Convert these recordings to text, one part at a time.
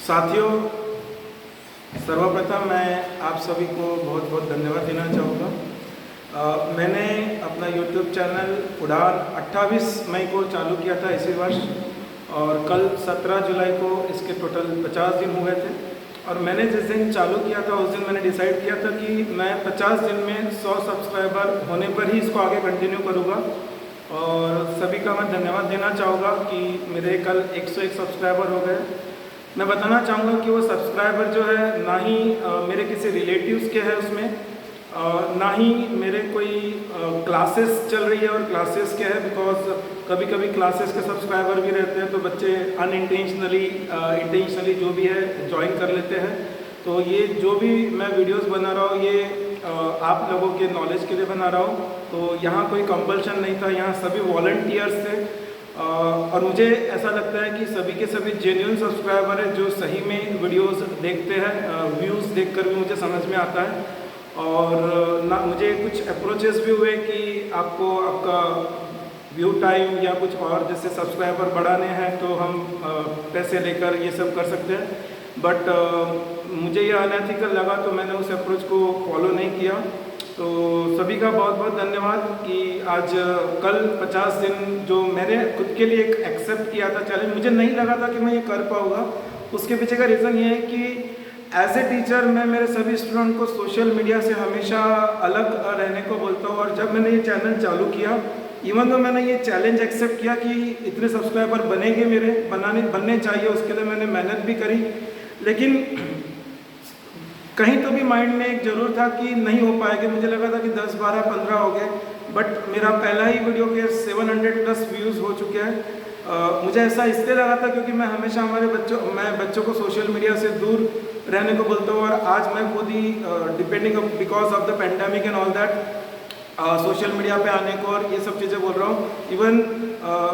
साथियों, सर्वप्रथम मैं आप सभी को बहुत बहुत धन्यवाद देना चाहूँगा। मैंने अपना YouTube चैनल उड़ान 28 मई को चालू किया था इसी वर्ष, और कल 17 जुलाई को इसके टोटल 50 दिन हुए थे। और मैंने जिस दिन चालू किया था उस दिन मैंने डिसाइड किया था कि मैं 50 दिन में 100 सब्सक्राइबर होने पर ही इसको आगे कंटिन्यू करूँगा। और सभी का मैं धन्यवाद देना चाहूँगा कि मेरे कल 101 सब्सक्राइबर हो गए। मैं बताना चाहूँगा कि वो सब्सक्राइबर जो है ना ही मेरे किसी रिलेटिव्स के हैं उसमें, ना ही मेरे कोई क्लासेस चल रही है और क्लासेस के हैं, बिकॉज कभी कभी क्लासेस के सब्सक्राइबर भी रहते हैं तो बच्चे अनइंटेंशनली इंटेंशनली जो भी है ज्वाइन कर लेते हैं। तो ये जो भी मैं वीडियोस बना रहा हूँ ये आप लोगों के नॉलेज के लिए बना रहा हूँ। तो यहाँ कोई कंपल्शन नहीं था, यहाँ सभी वॉलंटियर्स थे। और मुझे ऐसा लगता है कि सभी के सभी जेन्युइन सब्सक्राइबर हैं जो सही में वीडियोस देखते हैं। व्यूज़ देखकर भी मुझे समझ में आता है। और ना मुझे कुछ अप्रोचेस भी हुए कि आपको आपका व्यू टाइम या कुछ और जैसे सब्सक्राइबर बढ़ाने हैं तो हम पैसे लेकर ये सब कर सकते हैं, बट मुझे ये अनएथिकल लगा तो मैंने उस अप्रोच को फॉलो नहीं किया। तो सभी का बहुत बहुत धन्यवाद कि आज कल 50 दिन जो मैंने खुद के लिए एक एक्सेप्ट किया था चैलेंज, मुझे नहीं लगा था कि मैं ये कर पाऊँगा। उसके पीछे का रीज़न ये है कि एज ए टीचर मैं मेरे सभी स्टूडेंट को सोशल मीडिया से हमेशा अलग रहने को बोलता हूँ। और जब मैंने ये चैनल चालू किया, इवन तो मैंने ये चैलेंज एक्सेप्ट किया कि इतने सब्सक्राइबर बनेंगे, मेरे बनने चाहिए, उसके लिए मैंने मेहनत भी करी, लेकिन कहीं तो भी माइंड में एक जरूर था कि नहीं हो पाएगा। मुझे लगा था कि 10, 12, 15 हो गए, बट मेरा पहला ही वीडियो के 700+ व्यूज़ हो चुके हैं। मुझे ऐसा इसलिए लगा था क्योंकि मैं हमेशा मैं बच्चों को सोशल मीडिया से दूर रहने को बोलता हूँ। और आज मैं खुद ही depending because of the pandemic and all that social media पे आने को और ये सब चीज़ें बोल रहा हूँ। इवन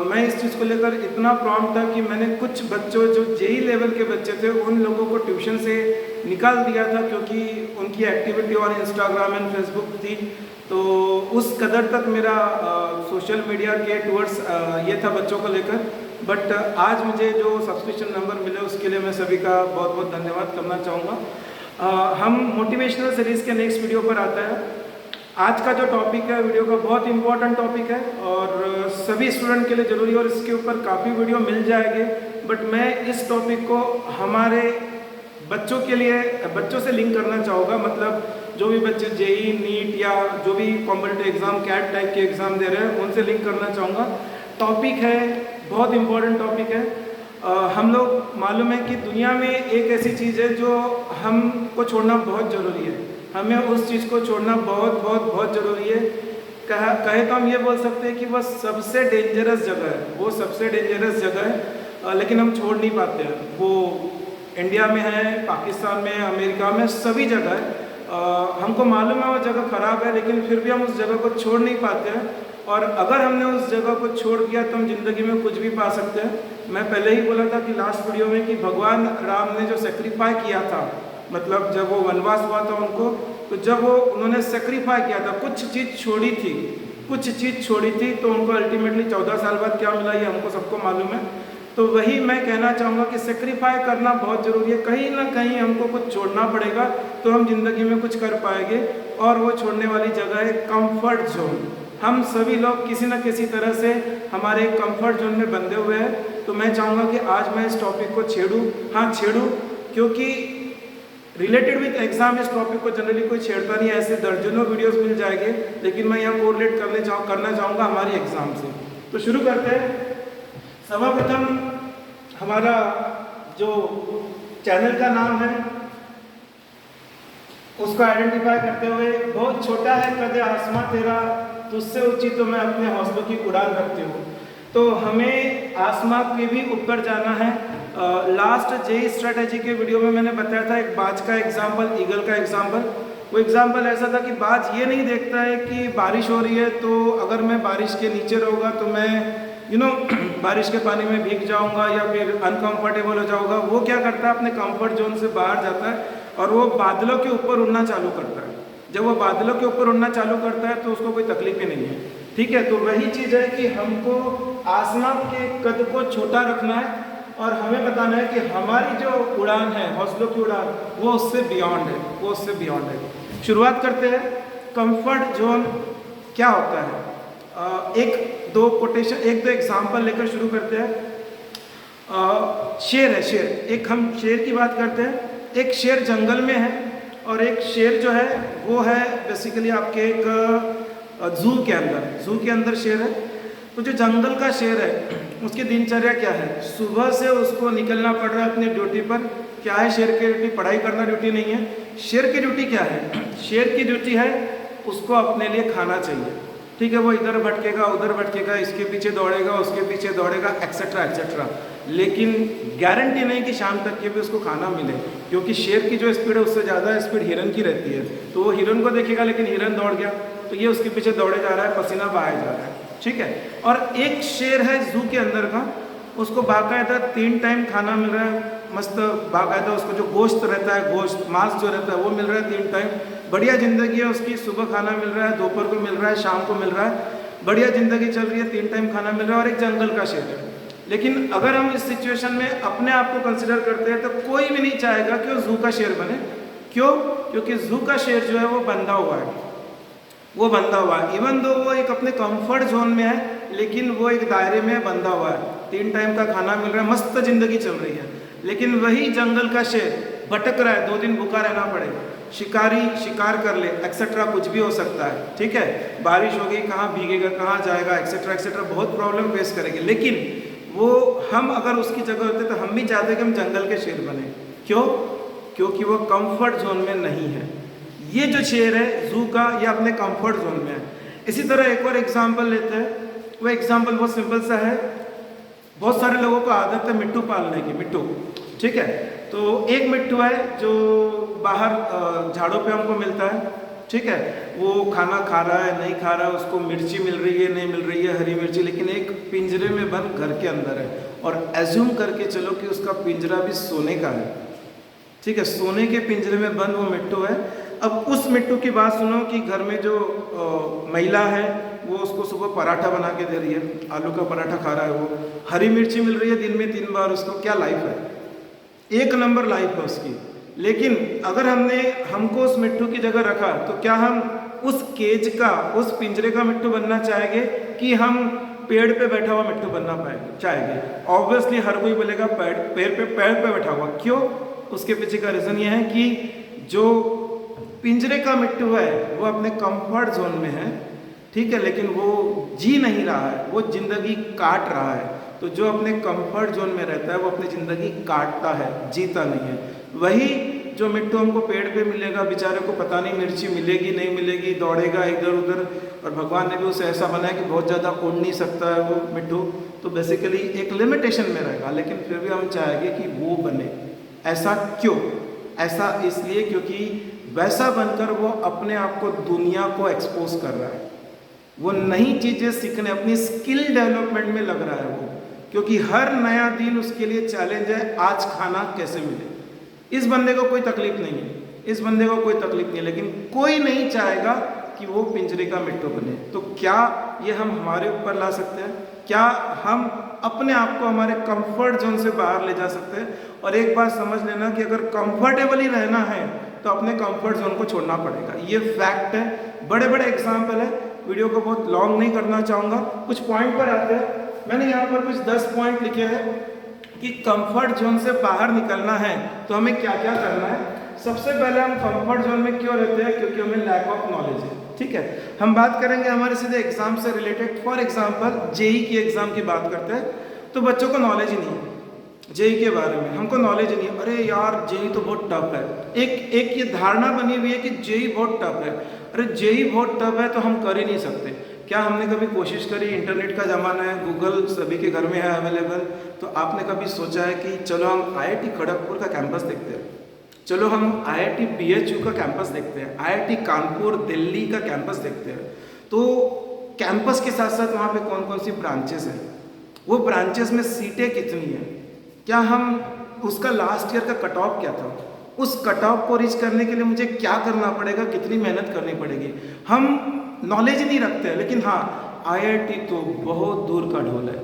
मैं इस चीज़ को लेकर इतना प्रॉम्प्ट था कि मैंने कुछ बच्चों जो जेई लेवल के बच्चे थे उन लोगों को ट्यूशन से निकाल दिया था क्योंकि उनकी एक्टिविटी और इंस्टाग्राम एंड फेसबुक थी। तो उस कदर तक मेरा सोशल मीडिया के टूवर्ड्स ये था बच्चों को लेकर। बट आज मुझे जो सब्सक्रिप्शन नंबर मिले उसके लिए मैं सभी का बहुत बहुत धन्यवाद करना चाहूँगा। हम मोटिवेशनल सीरीज़ के नेक्स्ट वीडियो पर आता है। आज का जो टॉपिक है वीडियो का बहुत इंपॉर्टेंट टॉपिक है और सभी स्टूडेंट के लिए ज़रूरी, और इसके ऊपर काफ़ी वीडियो मिल जाएंगे। बट मैं इस टॉपिक को हमारे बच्चों के लिए बच्चों से लिंक करना चाहूँगा। मतलब जो भी बच्चे जेई, नीट या जो भी कॉम्पिटिटिव एग्ज़ाम, कैट टाइप के एग्ज़ाम दे रहे हैं उनसे लिंक करना चाहूँगा। टॉपिक है बहुत इम्पोर्टेंट टॉपिक है। हम लोग मालूम है कि दुनिया में एक ऐसी चीज़ है जो हमको छोड़ना बहुत ज़रूरी है। हमें उस चीज़ को छोड़ना बहुत बहुत बहुत ज़रूरी है। कहे तो हम ये बोल सकते हैं कि वह सबसे डेंजरस जगह है, वो सबसे डेंजरस जगह है, लेकिन हम छोड़ नहीं पाते हैं। वो इंडिया में है, पाकिस्तान में, अमेरिका में, सभी जगह है। हमको मालूम है वो जगह ख़राब है, लेकिन फिर भी हम उस जगह को छोड़ नहीं पाते हैं। और अगर हमने उस जगह को छोड़ दिया तो हम ज़िंदगी में कुछ भी पा सकते हैं। मैं पहले ही बोला था कि लास्ट वीडियो में कि भगवान राम ने जो सेक्रीफाई किया था, मतलब जब वो वनवास हुआ था उनको, तो जब वो उन्होंने सेक्रीफाई किया था, कुछ चीज़ छोड़ी थी, तो उनको अल्टीमेटली 14 साल बाद क्या मिला ये हमको सबको मालूम है। तो वही मैं कहना चाहूँगा कि सेक्रीफाई करना बहुत ज़रूरी है। कहीं ना कहीं हमको कुछ छोड़ना पड़ेगा तो हम जिंदगी में कुछ कर पाएंगे। और वो छोड़ने वाली जगह है कंफर्ट जोन। हम सभी लोग किसी न किसी तरह से हमारे कंफर्ट जोन में बंधे हुए हैं। तो मैं चाहूँगा कि आज मैं इस टॉपिक को छेड़ूँ, क्योंकि रिलेटेड विद एग्जाम इस टॉपिक को जनरली कोई छेड़ता नहीं है। ऐसे दर्जनों वीडियोस मिल जाएंगे, लेकिन मैं यहाँ कोरिलेट करना चाहूँगा हमारी एग्ज़ाम से। तो शुरू करते हैं। सर्वप्रथम हमारा जो चैनल का नाम है उसको आइडेंटिफाई करते हुए, बहुत छोटा है कदे आसमां तेरा, तुझसे ऊंची तो मैं अपने हौसलों की उड़ान रखती हूँ। तो हमें आसमां के भी ऊपर जाना है। लास्ट जेई स्ट्रेटेजी के वीडियो में मैंने बताया था एक बाज का एग्जाम्पल, ईगल का एग्जाम्पल। वो एग्जाम्पल ऐसा था कि बाज ये नहीं देखता है कि बारिश हो रही है तो अगर मैं बारिश के नीचे रहूँगा तो मैं बारिश के पानी में भीग जाऊँगा या फिर अनकंफर्टेबल हो जाऊँगा। वो क्या करता है, अपने कंफर्ट जोन से बाहर जाता है और वो बादलों के ऊपर उड़ना चालू करता है। जब वो बादलों के ऊपर उड़ना चालू करता है तो उसको कोई तकलीफ ही नहीं है। ठीक है, तो वही चीज़ है कि हमको आसमान के कद को छोटा रखना है और हमें बताना है कि हमारी जो उड़ान है, हौसलों की उड़ान, वो उससे बियॉन्ड है, वो उससे बियॉन्ड है। शुरुआत करते हैं। कंफर्ट जोन क्या होता है? एक दो एग्जाम्पल लेकर शुरू करते हैं। शेर है, शेर, एक हम शेर की बात करते हैं। एक शेर जंगल में है और एक शेर जो है वो है बेसिकली आपके एक जू के अंदर शेर है। तो जो जंगल का शेर है उसकी दिनचर्या क्या है? सुबह से उसको निकलना पड़ रहा है अपनी ड्यूटी पर। क्या है शेर की ड्यूटी? पढ़ाई करना ड्यूटी नहीं है। शेर की ड्यूटी क्या है? शेर की ड्यूटी है उसको अपने लिए खाना चाहिए। ठीक है, वो इधर भटकेगा, उधर भटकेगा, इसके पीछे दौड़ेगा, उसके पीछे दौड़ेगा, एक्सेट्रा एक्सेट्रा, लेकिन गारंटी नहीं कि शाम तक के भी उसको खाना मिले, क्योंकि शेर की जो स्पीड है उससे ज़्यादा स्पीड हिरन की रहती है। तो वो हिरन को देखेगा लेकिन हिरन दौड़ गया, तो ये उसके पीछे दौड़े जा रहा है, पसीना बहाया जा रहा है। ठीक है। और एक शेर है जू के अंदर का, उसको बाकायदा 3 टाइम खाना मिल रहा है, मस्त बाकायदा उसको जो गोश्त रहता है, गोश्त मांस जो रहता है वो मिल रहा है 3 टाइम। बढ़िया ज़िंदगी है उसकी, सुबह खाना मिल रहा है, दोपहर को मिल रहा है, शाम को मिल रहा है, बढ़िया ज़िंदगी चल रही है, 3 टाइम खाना मिल रहा है। और एक जंगल का शेर है। लेकिन अगर हम इस सिचुएशन में अपने आप को कंसिडर करते हैं तो कोई भी नहीं चाहेगा कि वो जू का शेर बने। क्यों? क्योंकि जू का शेर जो है वो बंधा हुआ है, वो बंधा हुआ है। इवन दो वो एक अपने कंफर्ट जोन में है, लेकिन वो एक दायरे में बंधा हुआ है। 3 टाइम का खाना मिल रहा है, मस्त ज़िंदगी चल रही है। लेकिन वही जंगल का शेर भटक रहा है, 2 दिन भूखा रहना पड़े, शिकारी शिकार कर ले, एक्सेट्रा, कुछ भी हो सकता है। ठीक है, बारिश हो गई, कहाँ भीगेगा, कहाँ जाएगा, एक्सेट्रा एक्सेट्रा, बहुत प्रॉब्लम फेस करेंगे। लेकिन वो हम अगर उसकी जगह होते तो हम भी चाहते कि हम जंगल के शेर बने। क्यों? क्योंकि वो कंफर्ट जोन में नहीं है। ये जो शेर है जू का, ये अपने कंफर्ट जोन में है। इसी तरह एक और एग्जाम्पल लेते हैं। वो एग्जाम्पल बहुत सिंपल सा है। बहुत सारे लोगों को आदत है मिट्टू पालने की, मिट्टू। ठीक है, तो एक मिट्टू है जो बाहर झाड़ों पे हमको मिलता है। ठीक है, वो खाना खा रहा है, नहीं खा रहा है, उसको मिर्ची मिल रही है, नहीं मिल रही है, हरी मिर्ची, लेकिन एक पिंजरे में बंद घर के अंदर है। और एज्यूम करके चलो कि उसका पिंजरा भी सोने का है। ठीक है, सोने के पिंजरे में बंद वो मिट्टू है। अब उस मिट्टू की बात सुनो कि घर में जो महिला है वो उसको सुबह पराठा बना के दे रही है, आलू का पराठा खा रहा है, वो हरी मिर्ची मिल रही है दिन में 3 बार उसको। क्या लाइफ है, 1 नंबर लाइफ है उसकी। लेकिन अगर हमको उस मिट्टू की जगह रखा तो क्या हम उस केज का, उस पिंजरे का मिट्टू बनना चाहेंगे कि हम पेड़ पे बैठा हुआ मिट्टू बनना चाहेंगे? ऑब्वियसली हर कोई बोलेगा पेड़ पे बैठा हुआ। क्यों? उसके पीछे का रीज़न ये है कि जो पिंजरे का मिट्टू है वो अपने कंफर्ट जोन में है। ठीक है, लेकिन वो जी नहीं रहा है, वो जिंदगी काट रहा है। तो जो अपने कंफर्ट जोन में रहता है वो अपनी ज़िंदगी काटता है, जीता नहीं है। वही जो मिट्टू हमको पेड़ पे मिलेगा, बेचारे को पता नहीं मिर्ची मिलेगी नहीं मिलेगी, दौड़ेगा इधर उधर, और भगवान ने भी उसे ऐसा बनाया कि बहुत ज़्यादा उड़ नहीं सकता है वो मिट्टू, तो बेसिकली एक लिमिटेशन में रहेगा। लेकिन फिर भी हम चाहेंगे कि वो बने। ऐसा क्यों? ऐसा इसलिए क्योंकि वैसा बनकर वो अपने आप को दुनिया को एक्सपोज कर रहा है, वो नई चीज़ें सीखने, अपनी स्किल डेवलपमेंट में लग रहा है वो, क्योंकि हर नया दिन उसके लिए चैलेंज है, आज खाना कैसे मिले। इस बंदे को कोई तकलीफ नहीं है, इस बंदे को कोई तकलीफ नहीं है, लेकिन कोई नहीं चाहेगा कि वो पिंजरे का मिट्टू बने। तो क्या ये हम हमारे ऊपर ला सकते हैं? क्या हम अपने आप को हमारे कंफर्ट जोन से बाहर ले जा सकते हैं? और एक बात समझ लेना कि अगर कंफर्टेबली रहना है तो अपने कंफर्ट जोन को छोड़ना पड़ेगा। ये फैक्ट है, बड़े बड़े एग्जाम्पल है। वीडियो को बहुत लॉन्ग नहीं करना चाहूँगा, कुछ पॉइंट पर आते हैं। मैंने यहाँ पर कुछ 10 पॉइंट लिखे हैं कि कंफर्ट जोन से बाहर निकलना है तो हमें क्या क्या करना है। सबसे पहले हम कंफर्ट जोन में क्यों रहते हैं? क्योंकि हमें लैक ऑफ नॉलेज है। ठीक है, हम बात करेंगे हमारे सीधे एग्जाम से रिलेटेड। फॉर एग्जाम्पल जेई की एग्जाम की बात करते हैं तो बच्चों को नॉलेज ही नहीं है जेई के बारे में, हमको नॉलेज नहीं है। अरे यार जेई तो बहुत टफ है, एक ये धारणा बनी हुई है कि जेई बहुत टफ है। अरे जेई बहुत टफ है तो हम कर ही नहीं सकते। क्या हमने कभी कोशिश करी? इंटरनेट का ज़माना है, गूगल सभी के घर में है अवेलेबल, तो आपने कभी सोचा है कि चलो हम आईआईटी खड़गपुर का कैंपस देखते हैं, चलो हम आईआईटी बीएचयू का कैंपस देखते हैं, आईआईटी कानपुर दिल्ली का कैंपस देखते हैं। तो कैंपस के साथ साथ वहाँ पे कौन कौन सी ब्रांचेस हैं, वो ब्रांचेस में सीटें कितनी हैं, क्या हम उसका लास्ट ईयर का कट ऑफ क्या था, उस कट ऑफ को रीच करने के लिए मुझे क्या करना पड़ेगा, कितनी मेहनत करनी पड़ेगी। हम नॉलेज ही नहीं रखते हैं। लेकिन हाँ, आईआईटी तो बहुत दूर का ढोल है,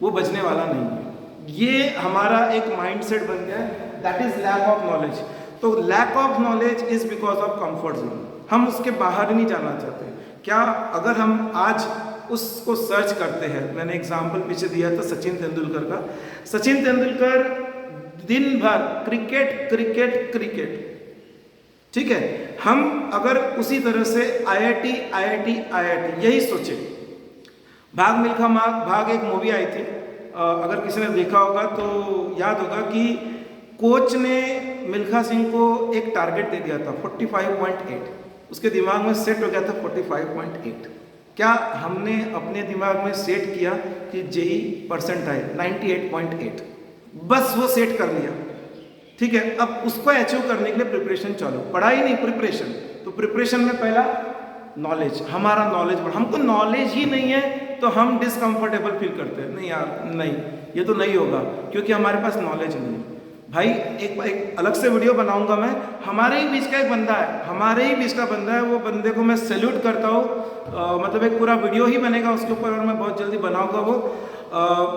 वो बचने वाला नहीं है, ये हमारा एक माइंडसेट बन गया है, that is lack of knowledge. तो lack of knowledge is because of comfort zone, हम उसके बाहर नहीं जाना चाहते। क्या अगर हम आज उसको सर्च करते हैं, मैंने एग्जाम्पल पीछे दिया था सचिन तेंदुलकर का। सचिन तेंदुलकर दिन भर क्रिकेट क्रिकेट क्रिकेट, ठीक है। हम अगर उसी तरह से आईआईटी आईआईटी आईआईटी यही सोचे, भाग मिल्खा भाग एक मूवी आई थी, अगर किसी ने देखा होगा तो याद होगा कि कोच ने मिल्खा सिंह को एक टारगेट दे दिया था 45.8, उसके दिमाग में सेट हो गया था 45.8। क्या हमने अपने दिमाग में सेट किया कि जेई परसेंट आए 98.8, बस वो सेट कर लिया, ठीक है। अब उसको अचीव करने के लिए प्रिपरेशन चालू, पढ़ाई नहीं प्रिपरेशन। तो प्रिपरेशन में पहला नॉलेज, हमारा नॉलेज बढ़, हमको नॉलेज ही नहीं है तो हम डिसकंफर्टेबल फील करते हैं, नहीं यार नहीं ये तो नहीं होगा क्योंकि हमारे पास नॉलेज नहीं है। भाई एक अलग से वीडियो बनाऊंगा मैं, हमारे ही बीच का एक बंदा है, हमारे ही बीच का बंदा है, वो बंदे को मैं सैल्यूट करता हूँ। मतलब एक पूरा वीडियो ही बनेगा उसके ऊपर और मैं बहुत जल्दी बनाऊंगा वो।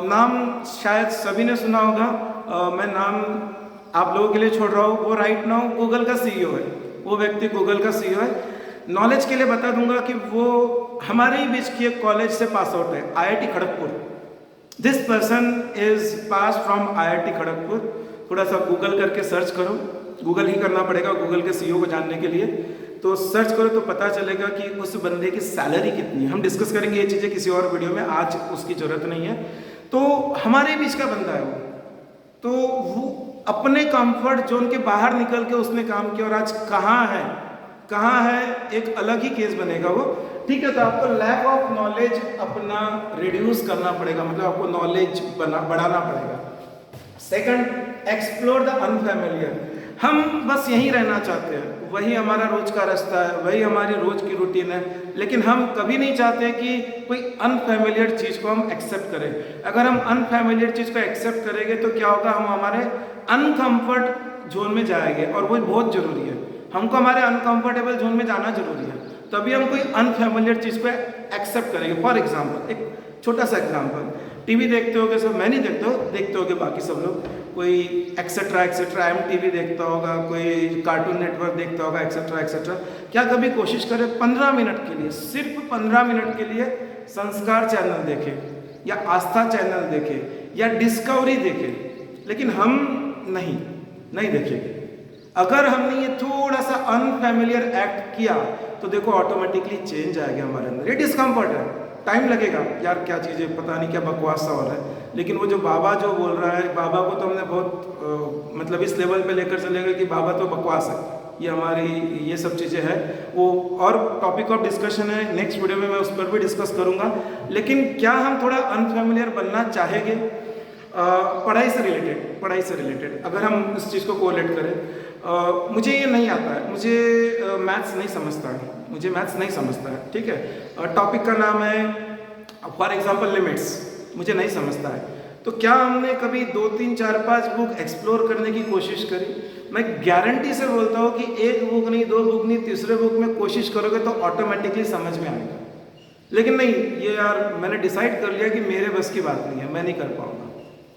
नाम शायद सभी ने सुना होगा, मैं नाम आप लोगों के लिए छोड़ रहा हूँ। वो राइट नाउ गूगल का सीईओ है, वो व्यक्ति गूगल का सीईओ है। नॉलेज के लिए बता दूंगा कि वो हमारे ही बीच की एक कॉलेज से पास आउट है, IIT Kharagpur. This person is pass from IIT Kharagpur. थोड़ा सा गूगल करके सर्च करो, गूगल ही करना पड़ेगा गूगल के सीईओ को जानने के लिए। तो सर्च करो तो पता चलेगा कि उस बंदे की सैलरी कितनी है। हम डिस्कस करेंगे ये चीज़ें किसी और वीडियो में, आज उसकी ज़रूरत नहीं है। तो हमारे बीच का बंदा है वो, तो वो अपने कंफर्ट जोन के बाहर निकल के उसने काम किया और आज कहाँ है एक अलग ही केस बनेगा वो, ठीक है। तो आपको लैक ऑफ नॉलेज अपना रिड्यूस करना पड़ेगा, मतलब आपको नॉलेज बढ़ाना पड़ेगा। Second, explore the unfamiliar. हम बस यहीं रहना चाहते हैं, वही हमारा रोज का रास्ता है, वही हमारी रोज की रूटीन है, लेकिन हम कभी नहीं चाहते कि कोई अनफैमिलियर चीज़ को हम एक्सेप्ट करें। अगर हम अनफैमिलियर चीज़ को एक्सेप्ट करेंगे तो क्या होगा, हम हमारे अनकंफर्ट जोन में जाएंगे और वो बहुत ज़रूरी है। हमको हमारे अनकंफर्टेबल जोन में जाना जरूरी है, तभी हम कोई अनफैमिलियर चीज़ को एक्सेप्ट करेंगे। फॉर एग्जाम्पल, एक छोटा सा एग्जाम्पल, टीवी देखते होगे सब, मैं नहीं देखते होगे बाकी सब लोग, कोई एक्सेट्रा एक्सेट्रा MTV देखता होगा, कोई कार्टून नेटवर्क देखता होगा, एक्सेट्रा एक्सेट्रा। क्या कभी कोशिश करें 15 मिनट के लिए, सिर्फ 15 मिनट के लिए संस्कार चैनल देखे या आस्था चैनल देखे या डिस्कवरी देखे, लेकिन हम नहीं देखेंगे। अगर हमने ये थोड़ा सा अनफैमिलियर एक्ट किया तो देखो ऑटोमेटिकली चेंज आएगा हमारे अंदर। ये डिस्कम्फर्ट है, टाइम लगेगा यार, क्या चीज़ें पता नहीं क्या बकवास सा हो रहा है, लेकिन वो जो बाबा जो बोल रहा है, बाबा को तो हमने बहुत मतलब इस लेवल पे लेकर चले गए कि बाबा तो बकवास है, ये हमारी ये सब चीज़ें हैं। वो और टॉपिक ऑफ डिस्कशन है, नेक्स्ट वीडियो में मैं उस पर भी डिस्कस करूँगा। लेकिन क्या हम थोड़ा अनफैमिलियर बनना चाहेंगे पढ़ाई से रिलेटेड अगर हम इस चीज़ को कोरिलेट करें। मुझे ये नहीं आता है, मुझे मैथ्स नहीं समझता है, ठीक है। टॉपिक का नाम है फॉर एग्जांपल लिमिट्स, मुझे नहीं समझता है। तो क्या हमने कभी 2, 3, 4, 5 बुक एक्सप्लोर करने की कोशिश करी? मैं गारंटी से बोलता हूँ कि एक बुक नहीं, 2 बुक नहीं, तीसरे बुक में कोशिश करोगे तो ऑटोमेटिकली समझ में आएगा। लेकिन नहीं, ये यार मैंने डिसाइड कर लिया कि मेरे बस की बात नहीं है, मैं नहीं कर पाऊंगा।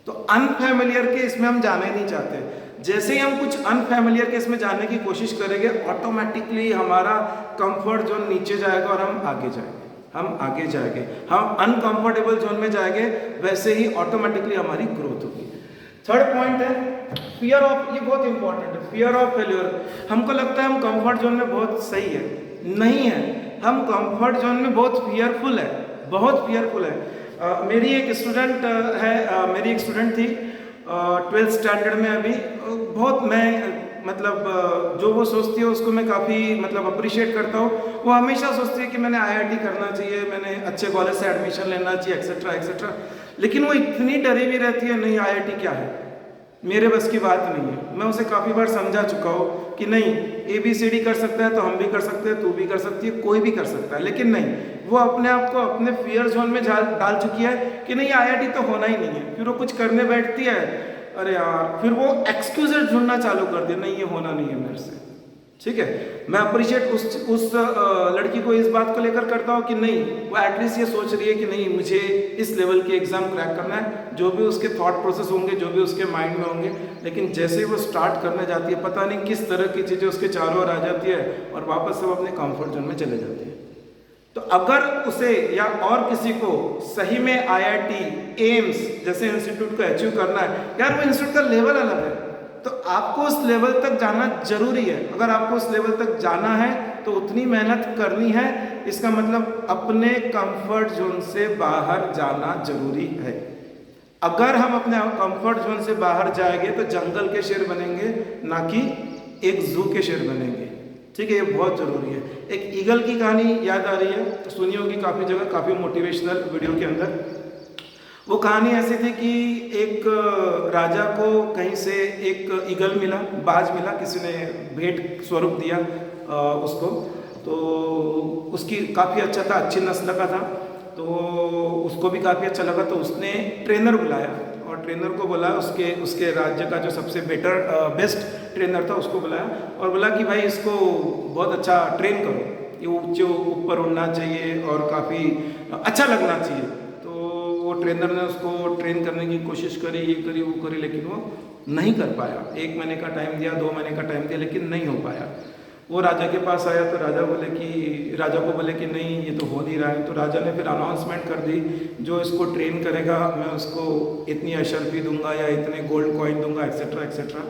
तो अनफैमिलियर के इसमें हम जाना ही नहीं चाहते। जैसे ही हम कुछ अनफैमिलियर के इसमें जाने की कोशिश करेंगे, ऑटोमेटिकली हमारा कंफर्ट जोन नीचे जाएगा और हम आगे जाएंगे। हम अनकंफर्टेबल जोन में जाएंगे, वैसे ही ऑटोमेटिकली हमारी ग्रोथ होगी। थर्ड पॉइंट है फियर ऑफ, ये बहुत इंपॉर्टेंट है, फियर ऑफ फेल्योर। हमको लगता है हम कंफर्ट जोन में बहुत सही है, नहीं है। हम कंफर्ट जोन में बहुत फियरफुल है। मेरी एक स्टूडेंट थी 12th स्टैंडर्ड में अभी, बहुत मैं मतलब जो वो सोचती है उसको मैं काफ़ी मतलब अप्रिशिएट करता हूँ। वो हमेशा सोचती है कि मैंने IIT करना चाहिए, मैंने अच्छे कॉलेज से एडमिशन लेना चाहिए, एक्सेट्रा। लेकिन वो इतनी डरी हुई रहती है, नहीं IIT क्या है, मेरे बस की बात नहीं है। मैं उसे काफ़ी बार समझा चुका हूँ कि नहीं, ABCD कर सकता है तो हम भी कर सकते हैं, तू भी कर सकती है, कोई भी कर सकता है। लेकिन नहीं, वो अपने आप को अपने फियर जोन में डाल चुकी है कि नहीं IIT तो होना ही नहीं है। फिर वो कुछ करने बैठती है, अरे यार, फिर वो एक्सक्यूजेज ढूंढना चालू कर दे, नहीं ये होना नहीं है मेरे से, ठीक है। मैं अप्रिशिएट उस लड़की को इस बात को लेकर करता हूँ कि नहीं, वो एटलीस्ट ये सोच रही है कि नहीं मुझे इस लेवल के एग्जाम क्रैक करना है, जो भी उसके थॉट प्रोसेस होंगे, जो भी उसके माइंड में होंगे। लेकिन जैसे ही वो स्टार्ट करने जाती है, पता नहीं किस तरह की चीज़ें उसके चारों ओर आ जाती है और वापस से वो अपने कंफर्ट जोन में चले जाती है। तो अगर उसे या और किसी को सही में IIT, एम्स जैसे इंस्टीट्यूट को अचीव करना है, यार वो इंस्टीट्यूट का लेवल अलग है, तो आपको उस लेवल तक जाना जरूरी है। अगर आपको उस लेवल तक जाना है तो उतनी मेहनत करनी है। इसका मतलब अपने कंफर्ट जोन से बाहर जाना जरूरी है। अगर हम अपने कंफर्ट जोन से बाहर जाएंगे तो जंगल के शेर बनेंगे, ना कि एक जू के शेर बनेंगे। ठीक है, ये बहुत जरूरी है। एक ईगल की कहानी याद आ रही है, सुनी होगी काफ़ी जगह, काफ़ी मोटिवेशनल वीडियो के अंदर। वो कहानी ऐसी थी कि एक राजा को कहीं से एक ईगल मिला, बाज मिला, किसी ने भेंट स्वरूप दिया उसको। तो उसकी काफ़ी अच्छा था, अच्छी नस्ल का था, तो उसको भी काफ़ी अच्छा लगा। तो उसने ट्रेनर बुलाया और ट्रेनर को बोला, उसके राज्य का जो सबसे बेस्ट ट्रेनर था उसको बुलाया और बोला कि भाई इसको बहुत अच्छा ट्रेन करो, ये ऊंचे ऊपर उड़ना चाहिए और काफ़ी अच्छा लगना चाहिए। वो ट्रेनर ने उसको ट्रेन करने की कोशिश करी, ये करी वो करी, लेकिन वो नहीं कर पाया। 1 महीने का टाइम दिया, 2 महीने का टाइम दिया, लेकिन नहीं हो पाया। वो राजा के पास आया तो राजा को बोले कि नहीं ये तो हो नहीं रहा है। तो राजा ने फिर अनाउंसमेंट कर दी, जो इसको ट्रेन करेगा मैं उसको इतनी अशर्फी दूंगा या इतने गोल्ड कॉइन दूंगा, एक्सेट्रा एक्सेट्रा।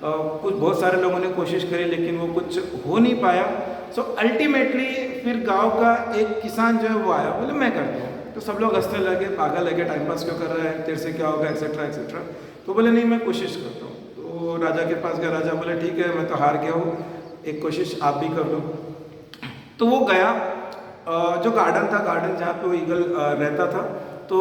कुछ बहुत सारे लोगों ने कोशिश करी लेकिन वो कुछ हो नहीं पाया। सो अल्टीमेटली फिर गाँव का एक किसान जो है वो आया, बोले मैं करता हूँ। तो सब लोग हंसने लगे, पागल लगे, टाइम पास क्यों कर रहा है, तेरे से क्या होगा, एक्सेट्रा एक्सेट्रा। तो बोले नहीं मैं कोशिश करता हूँ। तो राजा के पास गया, राजा बोले ठीक है मैं तो हार गया हूँ, एक कोशिश आप भी कर लो। तो वो गया जो गार्डन था, गार्डन जहाँ पे वो ईगल रहता था, तो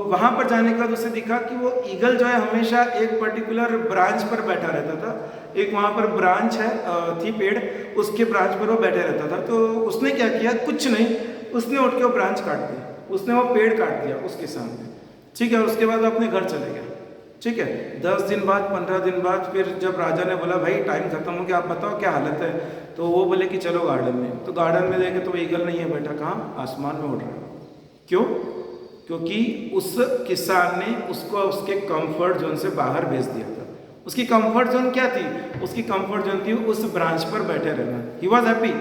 वहाँ पर जाने के बाद उसे दिखा कि वो ईगल जो है हमेशा एक पर्टिकुलर ब्रांच पर बैठा रहता था। एक वहाँ पर ब्रांच है थी पेड़, उसके ब्रांच पर वो बैठे रहता था। तो उसने क्या किया, कुछ नहीं, उसने उठ के वो ब्रांच काट दी, उसने वो पेड़ काट दिया उसके सामने। ठीक है, उसके बाद अपने घर चले गया। ठीक है, 10 दिन बाद 15 दिन बाद फिर जब राजा ने बोला भाई टाइम खत्म हो गया, आप बताओ क्या हालत है, तो वो बोले कि चलो गार्डन में। तो गार्डन में देखे तो वो ईगल नहीं है बैठा, कहाँ, आसमान में उड़ रहा है। क्यों? क्योंकि उस किसान ने उसको उसके कंफर्ट जोन से बाहर भेज दिया था। उसकी कंफर्ट जोन क्या थी? उसकी कंफर्ट जोन थी उस ब्रांच पर बैठे रहना। ही वॉज हैप्पी,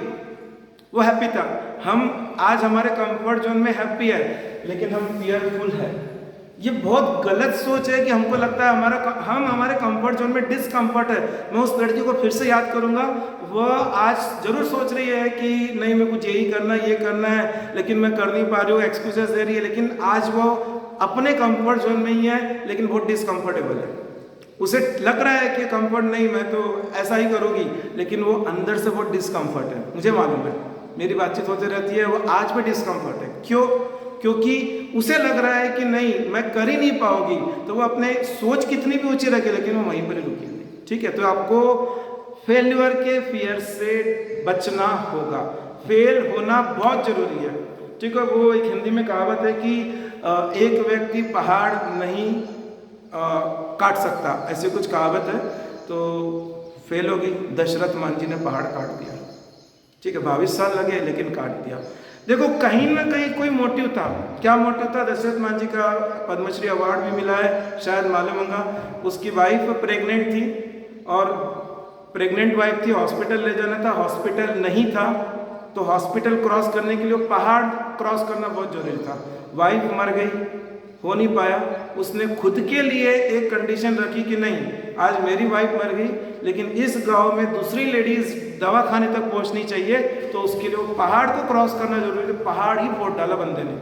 वो हैप्पी था। हम आज हमारे कंफर्ट जोन में हैप्पी है लेकिन हम फियरफुल है। ये बहुत गलत सोच है कि हमको लगता है हम हमारे कंफर्ट जोन में डिसकंफर्ट है। मैं उस लड़की को फिर से याद करूंगा, वह आज जरूर सोच रही है कि नहीं मैं कुछ यही करना है, ये करना है, लेकिन मैं कर नहीं पा रही हूँ, एक्सक्यूजेस दे रही है। लेकिन आज वो अपने कंफर्ट जोन में ही है लेकिन बहुत डिसकंफर्टेबल है। उसे लग रहा है कि कंफर्ट नहीं, मैं तो ऐसा ही करूँगी, लेकिन वो अंदर से बहुत डिसकंफर्ट है। मुझे मालूम है, मेरी बातचीत होती रहती है, वो आज भी डिसकंफर्ट है। क्यों? क्योंकि उसे लग रहा है कि नहीं मैं कर ही नहीं पाऊंगी, तो वो अपने सोच कितनी भी ऊंची रखे लेकिन वो वहीं पर ही रुकी हुई। ठीक है, तो आपको फेल्यूर के फियर से बचना होगा। फेल होना बहुत जरूरी है। ठीक है, वो एक हिंदी में कहावत है कि एक व्यक्ति पहाड़ नहीं काट सकता, ऐसी कुछ कहावत है। तो फेल हो गई, दशरथ मान जी ने पहाड़ काट दिया। ठीक है, 22 साल लगे लेकिन काट दिया। देखो कहीं ना कहीं कोई मोटिव था। क्या मोटिव था? दशरथ मान जी का पद्मश्री अवार्ड भी मिला है, शायद मालूम होगा। उसकी वाइफ प्रेग्नेंट थी और प्रेग्नेंट वाइफ थी, हॉस्पिटल ले जाना था, हॉस्पिटल नहीं था, तो हॉस्पिटल क्रॉस करने के लिए पहाड़ क्रॉस करना बहुत जरूरी था। वाइफ मर गई, हो नहीं पाया। उसने खुद के लिए एक कंडीशन रखी कि नहीं आज मेरी वाइफ मर गई लेकिन इस गांव में दूसरी लेडीज दवाखाने तक पहुंचनी चाहिए, तो उसके लिए वो पहाड़ को क्रॉस करना जरूरी है। पहाड़ ही फोड़ डाला बंदे ने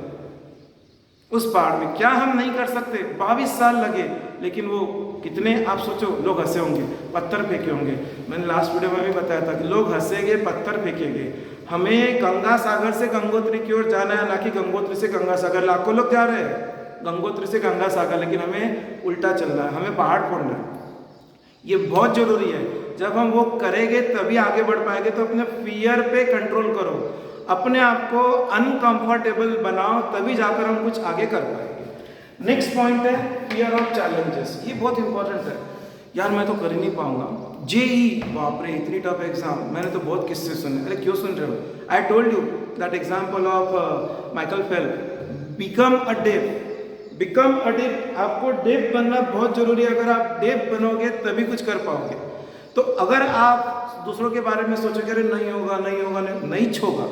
उस पहाड़ में। क्या हम नहीं कर सकते? 22 साल लगे, लेकिन वो कितने, आप सोचो, लोग हंसे होंगे, पत्थर फेंके होंगे। मैंने लास्ट वीडियो में भी बताया था कि लोग हंसेंगे, पत्थर फेंकेंगे। हमें गंगा सागर से गंगोत्री की ओर जाना है, ना कि गंगोत्री से गंगा सागर। लाखों लोग जा रहे हैं गंगोत्री से गंगा सागर, लेकिन हमें उल्टा चल रहा है, हमें पहाड़ फोड़ना है। ये बहुत जरूरी है। जब हम वो करेंगे तभी आगे बढ़ पाएंगे। तो अपने फियर पे कंट्रोल करो, अपने आप को अनकंफर्टेबल बनाओ, तभी जाकर हम कुछ आगे कर पाएंगे। नेक्स्ट पॉइंट है फियर ऑफ चैलेंजेस। ये बहुत इंपॉर्टेंट है। यार मैं तो कर ही नहीं पाऊंगा, जेई बाप रे इतनी टफ एग्जाम, मैंने तो बहुत किस्से सुने। अरे क्यों सुन रहे हो? I told you that example of Michael Phelps, become a deaf, become a deaf. आपको डेफ बनना बहुत जरूरी है। अगर आप डेफ बनोगे तभी कुछ कर पाओगे। तो अगर आप दूसरों के बारे में सोचोगे अरे नहीं होगा नहीं होगा नहीं होगा,